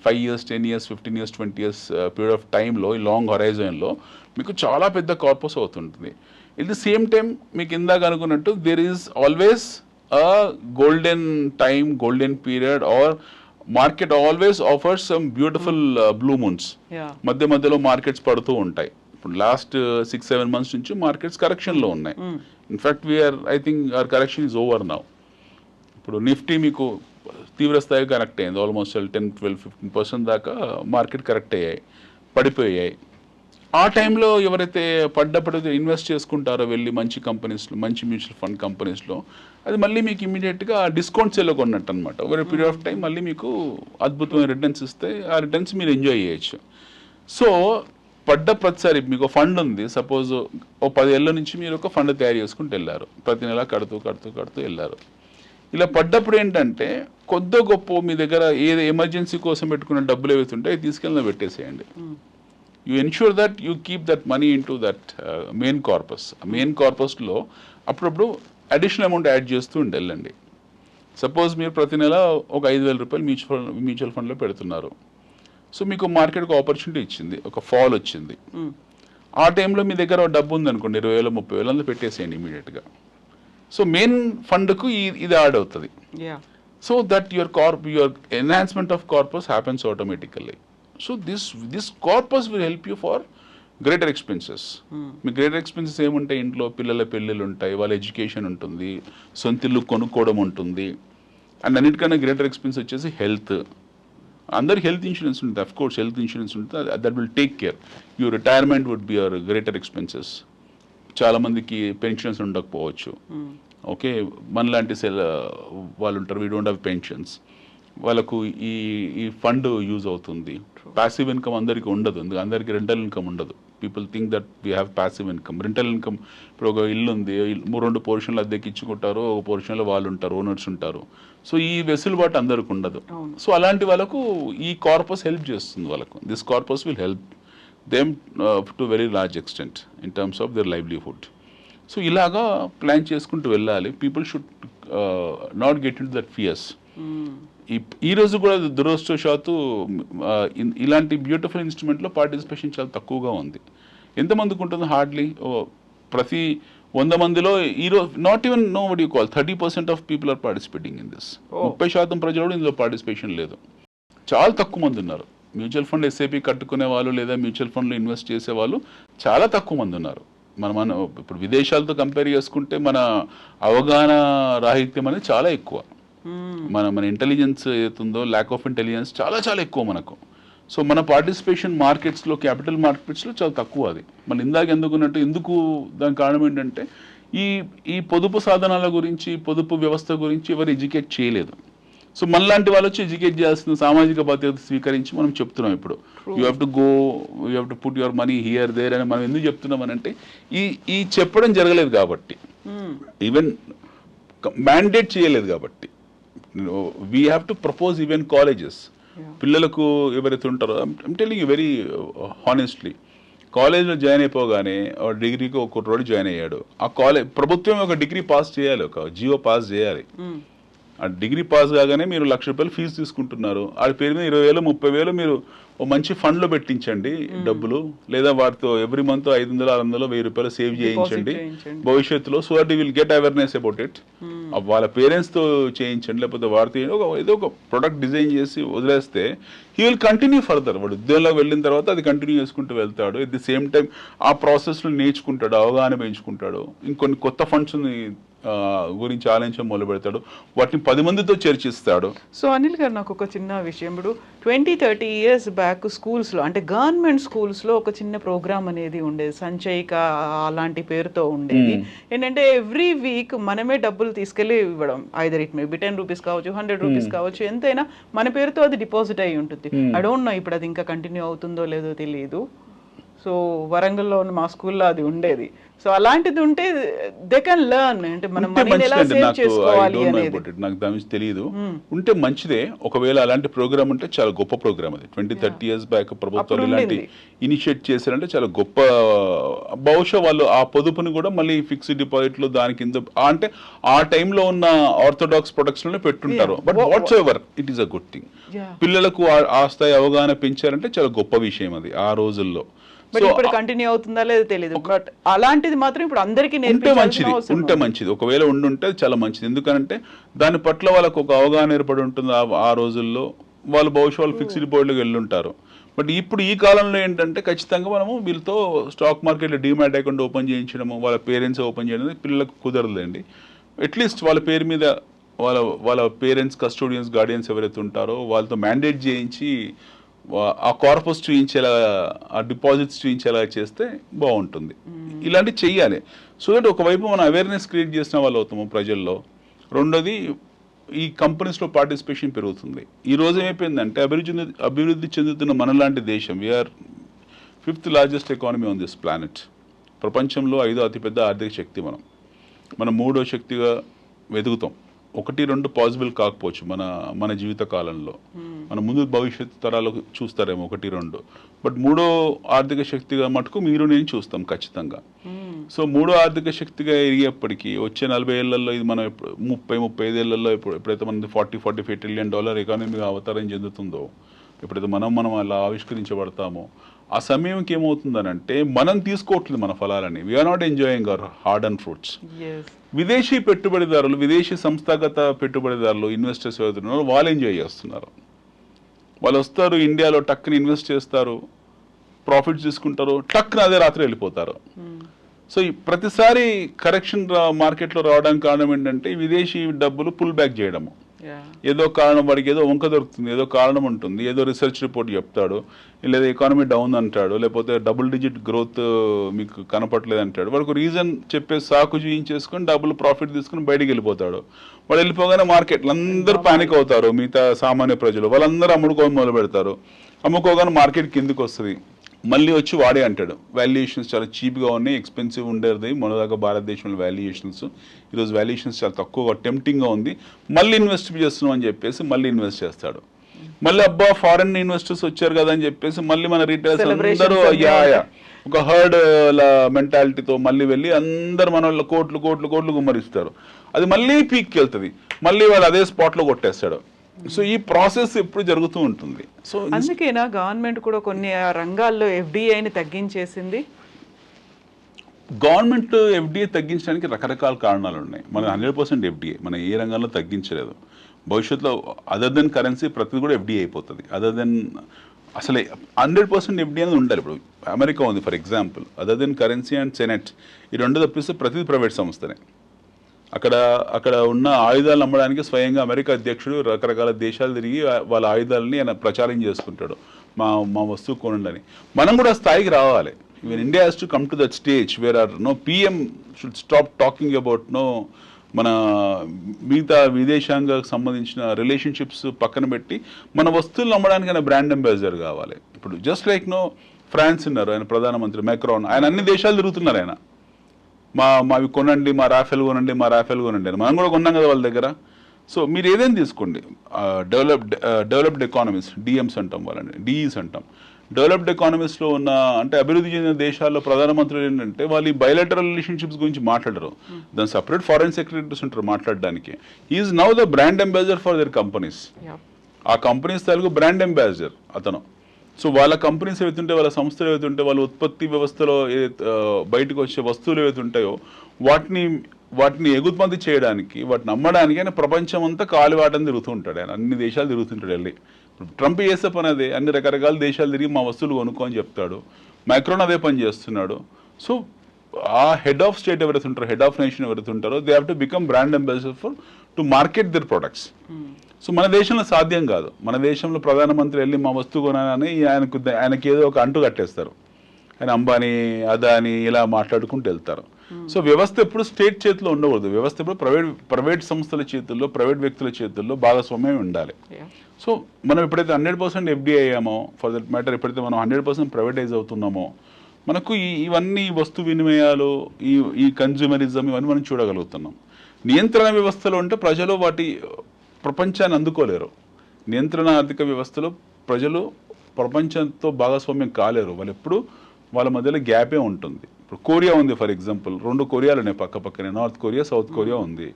5 years 10 years 15 years 20 years period of టైంలో, ఈ లాంగ్ హొరైజన్లో మీకు చాలా పెద్ద కార్పస్ అవుతుంటుంది. ఎట్ ది సేమ్ టైం మీకు ఇందాక అనుకున్నట్టు there is always a golden time, golden period, our market always offers some beautiful blue moons. మధ్యలో మార్కెట్స్ పడుతూ ఉంటాయి. ఇప్పుడు లాస్ట్ 6-7 months నుంచి మార్కెట్స్ కరెక్షన్లో ఉన్నాయి. In fact I think our correction is over now. ఇప్పుడు నిఫ్టీ మీకు తీవ్ర స్థాయిగా కరెక్ట్ అయింది. ఆల్మోస్ట్ 10-12-15% దాకా మార్కెట్ కరెక్ట్ అయ్యాయి, పడిపోయాయి. ఆ టైంలో ఎవరైతే పడ్డప్పుడు ఇన్వెస్ట్ చేసుకుంటారో వెళ్ళి మంచి కంపెనీస్లో, మంచి మ్యూచువల్ ఫండ్ కంపెనీస్లో, అది మళ్ళీ మీకు ఇమీడియట్గా డిస్కౌంట్ సేల్లో కొన్నట్టు అనమాట. ఓవర్ పీరియడ్ ఆఫ్ టైం మళ్ళీ మీకు అద్భుతమైన రిటర్న్స్ ఇస్తాయి. ఆ రిటర్న్స్ మీరు ఎంజాయ్ చేయొచ్చు. సో పడ్డ ప్రతిసారి మీకు ఫండ్ ఉంది, సపోజ్ 10 ఏళ్ళ నుంచి మీరు ఒక ఫండ్ తయారు చేసుకుంటూ వెళ్ళారు, ప్రతి నెల కడుతూ వెళ్ళారు. ఇలా పడ్డప్పుడు ఏంటంటే కొద్ది గొప్ప మీ దగ్గర ఏదో ఎమర్జెన్సీ కోసం పెట్టుకున్న డబ్బులు ఏవైతుంటే అవి తీసుకెళ్ళి పెట్టేసేయండి. You ensure that you keep that money into that main corpus. Main కార్పస్లో అప్పుడప్పుడు అడిషనల్ అమౌంట్ యాడ్ చేస్తూ వెళ్ళండి. సపోజ్ మీరు ప్రతి నెల ఒక 5,000 రూపాయలు మ్యూచువల్ ఫండ్లో పెడుతున్నారు. సో మీకు మార్కెట్కి ఆపర్చునిటీ ఇచ్చింది, ఒక ఫాల్ వచ్చింది. ఆ టైంలో మీ దగ్గర డబ్బు ఉందనుకోండి, 20,000 30,000 అందులో పెట్టేసేయండి ఇమీడియట్గా. సో మెయిన్ ఫండ్కు ఇది యాడ్ అవుతుంది. So that your enhancement of corpus happens automatically. So this corpus will help you for greater expenses. Me greater expenses ఏముంటాయి, ఇంట్లో పిల్లల పెళ్ళిళ్ళు ఉంటాయి, వాళ్ళ ఎడ్యుకేషన్ ఉంటుంది, సొంత ఇల్లు కొనుక్కోవడం ఉంటుంది. అండ్ అన్నిటికన్నా గ్రేటర్ ఎక్స్పెన్స్ వచ్చేసి హెల్త్. అందరికి హెల్త్ ఇన్సూరెన్స్ ఉంటుంది, అఫ్ కోర్స్ హెల్త్ ఇన్సూరెన్స్ ఉంటుంది, that will take care. Your retirement would be your greater expenses. చాలామందికి పెన్షన్స్ ఉండకపోవచ్చు, ఓకే, మనలాంటి వాళ్ళు ఉంటారు, వీ డోంట్ హ్యావ్ పెన్షన్స్, వాళ్ళకు ఈ ఈ ఫండ్ యూజ్ అవుతుంది. ప్యాసివ్ ఇన్కమ్ అందరికీ ఉండదు, అందరికీ రెంటల్ ఇన్కమ్ ఉండదు. People think that we have passive income. Rental income, ఇప్పుడు ఒక ఇల్లు ఉంది, 2 పోర్షన్లు అద్దెకి ఇచ్చుకుంటారు, ఒక పోర్షన్లో వాళ్ళు ఉంటారు, ఓనర్స్ ఉంటారు. సో ఈ వెసులుబాటు అందరికి ఉండదు. సో అలాంటి వాళ్ళకు ఈ కార్పస్ హెల్ప్ చేస్తుంది. వాళ్ళకు this corpus will help them to very large extent in terms of their livelihood. So ఇలాగా ప్లాన్ చేసుకుంటూ వెళ్ళాలి. People should not get in to that fears. ఈ రోజు కూడా దురదృష్టవశాత్తు ఇలాంటి బ్యూటిఫుల్ ఇన్స్ట్రుమెంట్లో పార్టిసిపేషన్ చాలా తక్కువగా ఉంది. ఎంతమందికి ఉంటుంది? హార్డ్లీ ప్రతి 100 మందిలో ఈరోజు not even no what you call 30% of people are participating in this. 30% ప్రజలు కూడా ఇందులో పార్టిసిపేషన్ లేదు. చాలా తక్కువ మంది ఉన్నారు. మ్యూచువల్ ఫండ్ ఎస్ఐపి కట్టుకునే వాళ్ళు లేదా మ్యూచువల్ ఫండ్లో ఇన్వెస్ట్ చేసే వాళ్ళు చాలా తక్కువ మంది ఉన్నారు. మన ఇప్పుడు విదేశాలతో కంపేర్ చేసుకుంటే మన అవగాహన రాహిత్యం అనేది చాలా ఎక్కువ. మన ఇంటెలిజెన్స్ ఏతుందో, ల్యాక్ ఆఫ్ ఇంటెలిజెన్స్ చాలా చాలా ఎక్కువ మనకు. సో మన పార్టిసిపేషన్ మార్కెట్స్లో, క్యాపిటల్ మార్కెట్స్లో చాలా తక్కువ. అది మన ఇందాక ఎందుకు దానికి కారణం ఏంటంటే ఈ పొదుపు సాధనాల గురించి, పొదుపు వ్యవస్థ గురించి ఎవరు ఎడ్యుకేట్ చేయలేదు. సో మనలాంటి వాళ్ళు వచ్చి ఎడ్యుకేట్ చేయాల్సిన సామాజిక బాధ్యత స్వీకరించి మనం చెప్తున్నాం. ఇప్పుడు you have to go, you have to put your money here there అని మనం ఎందుకు చెప్తున్నాం అని అంటే ఈ చెప్పడం జరగలేదు కాబట్టి, ఈవెన్ మ్యాండేట్ చేయలేదు కాబట్టి. We have to propose even colleges. పిల్లలకు ఎవరైతే ఉంటారో, I'm telling you very honestly, కాలేజ్లో జాయిన్ అయిపోగానే డిగ్రీకి ఒక రోడ్ జాయిన్ అయ్యాడు. ఆ కాలేజ్ ప్రభుత్వం ఒక డిగ్రీ పాస్ చేయాలి, ఒక జియో పాస్ చేయాలి. ఆ డిగ్రీ పాస్ కాగానే మీరు ₹1,00,000 ఫీజు తీసుకుంటున్నారు. ఆ పేరు మీద 20,000 30,000 మీరు ఓ మంచి ఫండ్లో పెట్టించండి డబ్బులు, లేదా వాటితో ఎవ్రీ మంత్ 500 600 ₹1,000 సేవ్ చేయించండి భవిష్యత్తులో. So that you will get awareness about it. వాళ్ళ పేరెంట్స్తో చేయించండి, లేకపోతే వారితో ఏదో ఒక ప్రొడక్ట్ డిజైన్ చేసి వదిలేస్తే హీ విల్ కంటిన్యూ ఫర్దర్. వాడు ఉద్యోగంలోకి వెళ్ళిన తర్వాత అది కంటిన్యూ చేసుకుంటూ వెళ్తాడు. ఎట్ ది సేమ్ టైం ఆ ప్రాసెస్లో నేర్చుకుంటాడు, అవగాహన పెంచుకుంటాడు, ఇంకొన్ని కొత్త ఫండ్స్ గురించి ఆలోచించడం మొదలు పెడతాడు, వాటిని 10 మందితో చర్చిస్తాడు. సో అనిల్ గారు, నాకు ఒక చిన్న విషయం, ఇప్పుడు 20-30 years బ్యాక్ స్కూల్స్లో, అంటే గవర్నమెంట్ స్కూల్స్లో ఒక చిన్న ప్రోగ్రామ్ అనేది ఉండేది, సంచయిక అలాంటి పేరుతో ఉండేది. ఏంటంటే ఎవ్రీ వీక్ మనమే డబ్బులు తీసుకెళ్ళి ఇవ్వడం, ఐదర్ ఇట్ మే బి ₹10 కావచ్చు, ₹100 కావచ్చు, ఎంతైనా మన పేరుతో అది డిపాజిట్ అయి ఉంటుంది. ఐ డోంట్ నో ఇప్పుడు అది ఇంకా కంటిన్యూ అవుతుందో లేదో తెలియదు. సో వరంగల్లో ఉన్న మా స్కూల్లో అది ఉండేది. సో అలాంటిది ఉంటే దే కెన్ లెర్న్, అంటే మనం మనీని ఎలా సేవ్ చేసుకోవాలి అనేది నాకు దాని గురించి తెలియదు. ఉంటే మంచిదే. ఒకవేళ అలాంటి ప్రోగ్రామ్ ఉంటే చాలా గొప్ప ప్రోగ్రామ్ అది. 20-30 years బ్యాక్ ప్రభుత్వాలు ఇలాంటి ఇనిషియేట్ చేశారంటే చాలా గొప్ప. బహుశా వాళ్ళు ఆ పొదుపుని కూడా మళ్ళీ ఫిక్స్డ్ డిపాజిట్లో దాని కింద, అంటే ఆ టైంలో ఉన్న ఆర్థోడాక్స్ ప్రొడక్ట్స్ లోనే పెట్టుంటారు. But what's ever it is a good thing. పిల్లలకు ఆ స్థాయి అవగాహన పెంచారంటే చాలా గొప్ప విషయం అది ఆ రోజుల్లో. బట్ ఇప్పుడు కంటిన్యూ అవుతుందా లేదో తెలియదు. బట్ అలాంటిది మాత్రం ఇప్పుడు అందరికీ ఉంటే మంచిది. ఒకవేళ ఉండుంటే చాలా మంచిది. ఎందుకంటే దాని పట్ల వాళ్ళకు ఒక అవగాహన ఏర్పడి ఉంటుంది. ఆ రోజుల్లో వాళ్ళు బహుశా వాళ్ళు ఫిక్స్డ్ డిపాజిట్లోకి వెళ్ళుంటారు. బట్ ఇప్పుడు ఈ కాలంలో ఏంటంటే ఖచ్చితంగా మనము వీళ్ళతో స్టాక్ మార్కెట్లో డీమ్యాట్ అకౌంట్ ఓపెన్ చేయించడము, వాళ్ళ పేరెంట్స్ ఓపెన్ చేయడం పిల్లలకు కుదరదండి. అట్లీస్ట్ వాళ్ళ పేరు మీద వాళ్ళ పేరెంట్స్, కస్టోడియన్స్, గార్డియన్స్ ఎవరైతే ఉంటారో వాళ్ళతో మ్యాండేట్ చేయించి ఆ కార్పస్ చూయించేలా, ఆ డిపాజిట్స్ చూయించేలా చేస్తే బాగుంటుంది. ఇలాంటివి చెయ్యాలి. సో దట్ ఒకవైపు మనం అవేర్నెస్ క్రియేట్ చేసిన వాళ్ళు అవుతాము ప్రజల్లో. రెండోది, ఈ కంపెనీస్లో పార్టిసిపేషన్ పెరుగుతుంది. ఈ రోజు ఏమైపోయిందంటే అభివృద్ధి చెందుతున్న మనలాంటి దేశం, we're 5th largest economy on this planet. ప్రపంచంలో 5వ అతిపెద్ద ఆర్థిక శక్తి. మనం 3వ శక్తిగా వెతుకుతాం. 1-2 పాసిబుల్ కాకపోవచ్చు మన జీవిత కాలంలో. మన ముందు భవిష్యత్తు తరాలకు చూస్తారేమో 1-2. బట్ 3వ ఆర్థిక శక్తిగా మటుకు మీరు నేను చూస్తాం ఖచ్చితంగా. సో 3వ ఆర్థిక శక్తిగా ఎరిగేప్పటికీ వచ్చే 40 ఏళ్లలో ఇది మనం 30-35 ఏళ్లలో ఎప్పుడైతే మనది $40-45 trillion ఎకానమీగా అవతారం చెందుతుందో, ఎప్పుడైతే మనం అలా ఆవిష్కరించబడతామో, ఆ సమయంకి ఏమవుతుందనంటే మనం తీసుకోవట్లేదు మన ఫలాలని. We are not enjoying our hard and fruits. విదేశీ పెట్టుబడిదారులు, విదేశీ సంస్థాగత పెట్టుబడిదారులు, ఇన్వెస్టర్స్ ఎవరుతున్నారో వాళ్ళు ఎంజాయ్ చేస్తున్నారు. వాళ్ళు వస్తారు, ఇండియాలో టక్కుని ఇన్వెస్ట్ చేస్తారు, ప్రాఫిట్స్ తీసుకుంటారు, టక్కున అదే రాత్రి వెళ్ళిపోతారు. సో ప్రతిసారి కరెక్షన్ మార్కెట్లో రావడానికి కారణం ఏంటంటే విదేశీ డబ్బులు పుల్ బ్యాక్ చేయడము. ఏదో కారణం వాడికి ఏదో వంక దొరుకుతుంది, ఏదో కారణం ఉంటుంది, ఏదో రీసెర్చ్ రిపోర్ట్ చెప్తాడు, లేదా ఎకానమీ డౌన్ అంటాడు, లేకపోతే డబుల్ డిజిట్ గ్రోత్ మీకు కనపట్లేదు అంటాడు. వాడికి రీజన్ చెప్పే సాకు చూయించేసుకొని డబుల్ ప్రాఫిట్ తీసుకుని బయటికి వెళ్ళిపోతాడు. వాడు వెళ్ళిపోగానే మార్కెట్లు అందరూ పానిక్ అవుతారు, మిగతా సామాన్య ప్రజలు వాళ్ళందరూ అమ్ముడుకోవడం మొదలు పెడతారు. అమ్ముకోగానే మార్కెట్ కిందికి వస్తుంది. మళ్ళీ వచ్చి వాడే అంటాడు వాల్యుయేషన్స్ చాలా చీప్గా ఉన్నాయి, ఎక్స్పెన్సివ్ ఉండేది మొన్నదాకా భారతదేశంలో వాల్యుయేషన్స్, ఈరోజు వాల్యుయేషన్స్ చాలా తక్కువగా టెంప్టింగ్గా ఉంది, మళ్ళీ ఇన్వెస్ట్ చేస్తున్నాం అని చెప్పేసి మళ్ళీ ఇన్వెస్ట్ చేస్తాడు. మళ్ళీ అబ్బా ఫారెన్ ఇన్వెస్టర్స్ వచ్చారు కదా అని చెప్పేసి మళ్ళీ మన రీటైల్స్ అందరూ ఒక హర్డ్ మెంటాలిటీతో మళ్ళీ వెళ్ళి అందరు మన వాళ్ళ కోట్లు కోట్లు కోట్లు గుమ్మరిస్తారు. అది మళ్ళీ పీక్కి వెళ్తుంది, మళ్ళీ వాడు అదే స్పాట్లో కొట్టేస్తాడు. సో ఈ ప్రాసెస్ ఎప్పుడు జరుగుతూ ఉంటుంది. సో అందుకేనా గవర్నమెంట్ కూడా కొన్ని రంగాల్లో ఎఫ్డిఐని తగ్గించేసింది? గవర్నమెంట్ ఎఫ్డిఐ తగ్గించడానికి రకరకాల కారణాలు ఉన్నాయి. మన 100% ఎఫ్డిఐ మన ఏ రంగంలో తగ్గించలేదు. భవిష్యత్తులో అదర్ దెన్ కరెన్సీ ప్రతిదీ కూడా ఎఫ్డిఐ అయిపోతుంది. అదర్ దెన్ అసలే 100% ఎఫ్డిఐ అనేది ఉండాలి. ఇప్పుడు అమెరికా ఉంది for example, other than currency and senate, ఈ రెండు తప్పిస్తే ప్రతిదీ ప్రైవేట్ సంస్థనే. అక్కడ ఉన్న ఆయుధాలు అమ్మడానికి స్వయంగా అమెరికా అధ్యక్షుడు రకరకాల దేశాలు తిరిగి వాళ్ళ ఆయుధాలని ఆయన ప్రచారం చేసుకుంటాడు, మా వస్తువు కొనండి. మనం కూడా స్థాయికి రావాలి. Even India has to come to that stage where our no PM should stop talking about no మన మిగతా విదేశాంగాలకు సంబంధించిన రిలేషన్షిప్స్ పక్కన పెట్టి మన వస్తువులు అమ్మడానికి ఆయన బ్రాండ్ అంబాసిడర్ కావాలి. ఇప్పుడు జస్ట్ లైక్ నో ఫ్రాన్స్ ఉన్నారు, ఆయన ప్రధానమంత్రి మ్యాక్రాన్, ఆయన అన్ని దేశాలు తిరుగుతున్నారు. ఆయన మావి కొనండి, మా రాఫెల్ కొనండి, మా రాఫెల్ కొనండి అని మనం కూడా కొన్నాం కదా వాళ్ళ దగ్గర. సో మీరు ఏదైనా తీసుకోండి, డెవలప్డ్ ఎకానమీస్ డిఎంస్ అంటాం, వాళ్ళని డిఈస్ అంటాం. డెవలప్డ్ ఎకానమీస్లో ఉన్న అంటే అభివృద్ధి చెందిన దేశాల్లో ప్రధానమంత్రులు ఏంటంటే వాళ్ళు ఈ బయలాటరల్ రిలేషన్షిప్స్ గురించి మాట్లాడరు, దాని సపరేట్ ఫారెన్ సెక్రటరీస్ ఉంటారు మాట్లాడడానికి. Is now the brand ambassador for their companies. ఆ కంపెనీస్ తాలూకు బ్రాండ్ అంబాసిడర్ అతను. సో వాళ్ళ కంపెనీస్ ఏవైతుంటే, వాళ్ళ సంస్థలు ఏవైతుంటే, వాళ్ళ ఉత్పత్తి వ్యవస్థలో బయటకు వచ్చే వస్తువులు ఏవైతుంటాయో వాటిని ఎగుమతి చేయడానికి, వాటిని అమ్మడానికి ఆయన ప్రపంచం అంతా కాలివాటని తిరుగుతూ ఉంటాడు. ఆయన అన్ని దేశాలు తిరుగుతుంటాడు వెళ్ళి. ట్రంప్ చేసే పని అదే, అన్ని రకరకాల దేశాలు తిరిగి మా వస్తువులు కొనుక్కో అని చెప్తాడు. మైక్రోన్ అదే పని చేస్తున్నాడు. సో ఆ హెడ్ ఆఫ్ స్టేట్ ఎవరైతే ఉంటారో, హెడ్ ఆఫ్ నేషన్ ఎవరైతే ఉంటారో, they have to become brand ambassador for to market their products. So మన దేశంలో సాధ్యం కాదు. మన దేశంలో ప్రధానమంత్రి వెళ్ళి మా వస్తువు కొనాలని ఆయనకి ఏదో ఒక అంటు కట్టేస్తారు. ఆయన అంబానీ అదాని ఇలా మాట్లాడుకుంటూ వెళ్తారు. సో వ్యవస్థ ఎప్పుడు స్టేట్ చేతిలో ఉండకూడదు. వ్యవస్థ ఎప్పుడు ప్రైవేట్ సంస్థల చేతుల్లో, ప్రైవేట్ వ్యక్తుల చేతుల్లో భాగస్వామ్యం ఉండాలి. సో మనం ఎప్పుడైతే 100% ఎఫ్డిఐ అయ్యామో, ఫర్ దట్ మ్యాటర్ ఎప్పుడైతే మనం 100% ప్రైవేటైజ్ అవుతున్నామో, మనకు ఇవన్నీ వస్తు వినిమయాలు, ఈ కన్జ్యూమరిజం ఇవన్నీ మనం చూడగలుగుతున్నాం. నియంత్రణ వ్యవస్థలో ఉంటే ప్రజలు వాటి ప్రపంచాన్ని అందుకోలేరు. నియంత్రణ ఆర్థిక వ్యవస్థలో ప్రజలు ప్రపంచంతో భాగస్వామ్యం కాలేరు. వాళ్ళు ఎప్పుడు వాళ్ళ మధ్యలో గ్యాపే ఉంటుంది. ఇప్పుడు కొరియా ఉంది ఫర్ ఎగ్జాంపుల్, 2 కొరియాలు ఉన్నాయి పక్కనే, నార్త్ కొరియా, సౌత్ కొరియా ఉంది.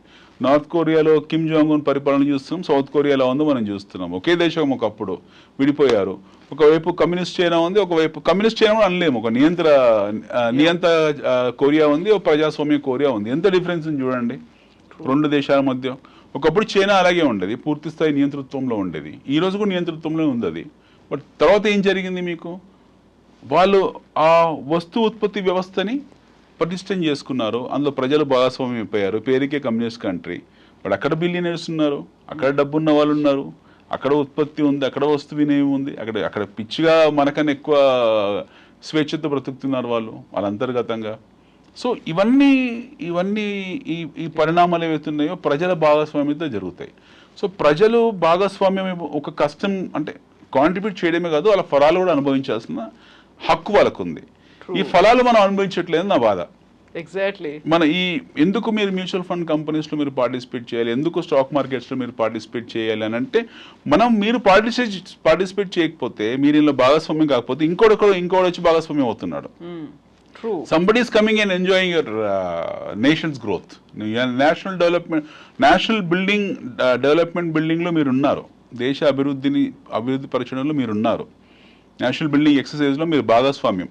నార్త్ కొరియాలో కిమ్ జాంగ్ ఉన్ పరిపాలన చూస్తున్నాం, సౌత్ కొరియాలో ఉందో మనం చూస్తున్నాం. ఒకే దేశం ఒకప్పుడు విడిపోయారు. ఒకవైపు కమ్యూనిస్ట్ చైనా ఉంది, ఒకవైపు కమ్యూనిస్ట్ చైనా కూడా అనలేము, ఒక నియంత్ర కొరియా ఉంది, ఒక ప్రజాస్వామ్య కొరియా ఉంది. ఎంత డిఫరెన్స్ ఉంది చూడండి 2 దేశాల మధ్య. ఒకప్పుడు చైనా అలాగే ఉండేది, పూర్తి స్థాయి నియంతృత్వంలో ఉండేది. ఈ రోజు కూడా నియంతృత్వంలో ఉంది అది. బట్ తర్వాత ఏం జరిగింది మీకు? వాళ్ళు ఆ వస్తు ఉత్పత్తి వ్యవస్థని పటిష్టం చేసుకున్నారు, అందులో ప్రజలు భాగస్వామ్యం అయిపోయారు. పేరుకే కమ్యూనిస్ట్ కంట్రీ, బట్ అక్కడ బిలియనర్స్ ఉన్నారు, అక్కడ డబ్బున్న వాళ్ళు ఉన్నారు, అక్కడ ఉత్పత్తి ఉంది, అక్కడ వస్తు వినియోగం ఉంది. అక్కడ పిచ్చిగా మనకన్నా ఎక్కువ స్వేచ్ఛతో బ్రతుకుతున్నారు వాళ్ళ అంతర్గతంగా. సో ఇవన్నీ ఈ పరిణామాలు ఏవైతున్నాయో ప్రజల భాగస్వామ్యంతో జరుగుతాయి. సో ప్రజలు భాగస్వామ్యం ఒక కష్టం అంటే కాంట్రిబ్యూట్ చేయడమే కాదు, వాళ్ళ ఫలాలు కూడా అనుభవించాల్సిన హక్కు వాళ్ళకు ఉంది. ఈ ఫలాలు మనం అనుభవించట్లేదు నా బాధ. ఎగ్జాక్ట్లీ. మన ఎందుకు మీరు మ్యూచువల్ ఫండ్ కంపెనీస్లో మీరు పార్టిసిపేట్ చేయాలి, ఎందుకు స్టాక్ మార్కెట్స్లో మీరు పార్టిసిపేట్ చేయాలి అని అంటే, మీరు పార్టిసిపేట్ చేయకపోతే, మీరు ఇందులో భాగస్వామ్యం కాకపోతే ఇంకోటి వచ్చి భాగస్వామ్యం అవుతున్నాడు. Somebody is coming and enjoying your nation's growth. National development building లో మీరు ఉన్నారు, దేశ అభివృద్ధి పరచడంలో మీరు ఉన్నారు, నేషనల్ బిల్డింగ్ ఎక్సర్సైజ్ లో మీరు భాగస్వామ్యం.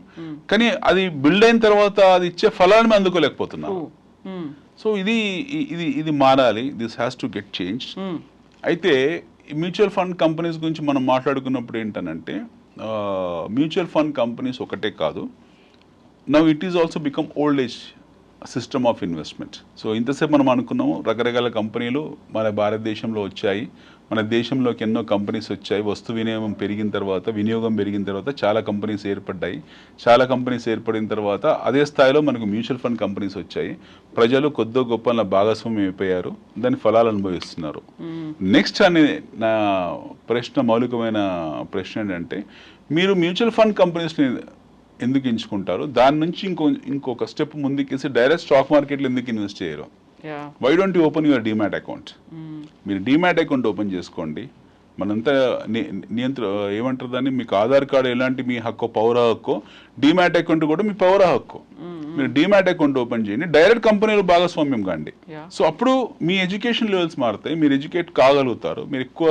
కానీ అది బిల్డ్ అయిన తర్వాత అది ఇచ్చే ఫలాన్ని అందుకోలేకపోతున్నారు. సో ఇది మారాలి. This has to get change. అయితే మ్యూచువల్ ఫండ్ కంపెనీస్ గురించి మనం మాట్లాడుకున్నప్పుడు ఏంటనంటే, మ్యూచువల్ ఫండ్ కంపెనీస్ ఒకటే కాదు, now it is also become old age system of investment. So ఇంతసేపు మనం అనుకున్నాము రకరకాల కంపెనీలు మన భారతదేశంలో వచ్చాయి, మన దేశంలోకి ఎన్నో కంపెనీస్ వచ్చాయి, వస్తు వినియోగం పెరిగిన తర్వాత చాలా కంపెనీస్ ఏర్పడ్డాయి. చాలా కంపెనీస్ ఏర్పడిన తర్వాత అదే స్థాయిలో మనకు మ్యూచువల్ ఫండ్ కంపెనీస్ వచ్చాయి, ప్రజలు కొద్దో గొప్ప భాగస్వామ్యం అయిపోయారు, దాని ఫలాలు అనుభవిస్తున్నారు. నెక్స్ట్ అనే నా ప్రశ్న, మౌలికమైన ప్రశ్న ఏంటంటే, మీరు మ్యూచువల్ ఫండ్ కంపెనీస్ని ఎందుకు ఎంచుకుంటారు? దాని నుంచి ఇంకొక స్టెప్ ముందుకేసి డైరెక్ట్ స్టాక్ మార్కెట్లో ఎందుకు ఇన్వెస్ట్ చేయరు? Why don't you open your demat account? మీరు డీమ్యాట్ అకౌంట్ ఓపెన్ చేసుకోండి. మనంతా ఏమంటారు దాన్ని, మీకు ఆధార్ కార్డు ఎలాంటి మీ హక్కు, పౌర హక్కు, డీమ్యాట్ అకౌంట్ కూడా మీ పౌర హక్కు. మీరు డీమ్యాట్ అకౌంట్ ఓపెన్ చేయండి, డైరెక్ట్ కంపెనీలో భాగస్వామ్యం కాండి. సో అప్పుడు మీ ఎడ్యుకేషన్ లెవెల్స్ మారుతాయి, మీరు ఎడ్యుకేట్ కాగలుగుతారు, మీరు ఎక్కువ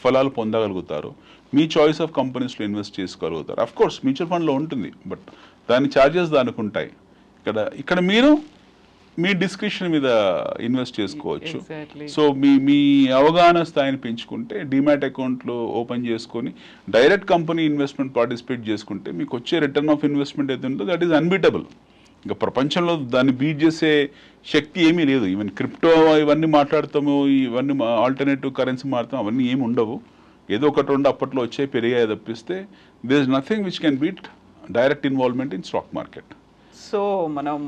ఫలాలు పొందగలుగుతారు, మీ చాయిస్ ఆఫ్ కంపెనీస్లో ఇన్వెస్ట్ చేసుకోగలుగుతారు. అఫ్ కోర్స్ మ్యూచువల్ ఫండ్లో ఉంటుంది, బట్ దాని ఛార్జెస్ దానికి ఉంటాయి. ఇక్కడ మీరు మీ డిస్క్రిప్షన్ మీద ఇన్వెస్ట్ చేసుకోవచ్చు. సో మీ అవగాహన స్థాయిని పెంచుకుంటే డీమ్యాట్ అకౌంట్లో ఓపెన్ చేసుకొని డైరెక్ట్ కంపెనీ ఇన్వెస్ట్మెంట్ పార్టిసిపేట్ చేసుకుంటే మీకు వచ్చే రిటర్న్ ఆఫ్ ఇన్వెస్ట్మెంట్ ఏది ఉంటుందో దట్ ఈస్ అన్బీటబుల్. ఇంకా ప్రపంచంలో దాన్ని బీట్ చేసే శక్తి ఏమీ లేదు. ఈవెన్ క్రిప్టో ఇవన్నీ మాట్లాడతాము, ఇవన్నీ ఆల్టర్నేటివ్ కరెన్సీ మారుతాం, అవన్నీ ఏమి ఉండవు. ఏదో ఒకటి రెండు అప్పట్లో వచ్చే పెరిగాయి తప్పిస్తే there is nothing which can beat direct involvement in stock market. So మనం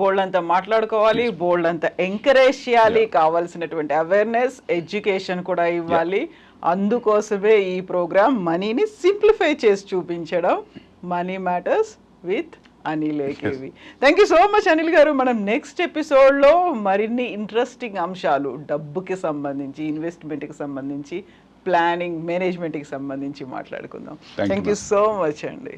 బోల్డ్ అంతా మాట్లాడుకోవాలి, బోల్డ్ అంతా ఎంకరేజ్ చేయాలి, కావాల్సినటువంటి అవేర్నెస్, ఎడ్యుకేషన్ కూడా ఇవ్వాలి. అందుకోసమే ఈ ప్రోగ్రామ్ మనీని సింప్లిఫై చేసి చూపించడం, money matters with Anil AKV. Thank you so much Anil గారు. మనం నెక్స్ట్ ఎపిసోడ్లో మరిన్ని ఇంట్రెస్టింగ్ అంశాలు, డబ్బుకి సంబంధించి, ఇన్వెస్ట్మెంట్కి సంబంధించి, ప్లానింగ్, మేనేజ్మెంట్కి సంబంధించి మాట్లాడుకుందాం. థ్యాంక్ యూ సో మచ్ అండి.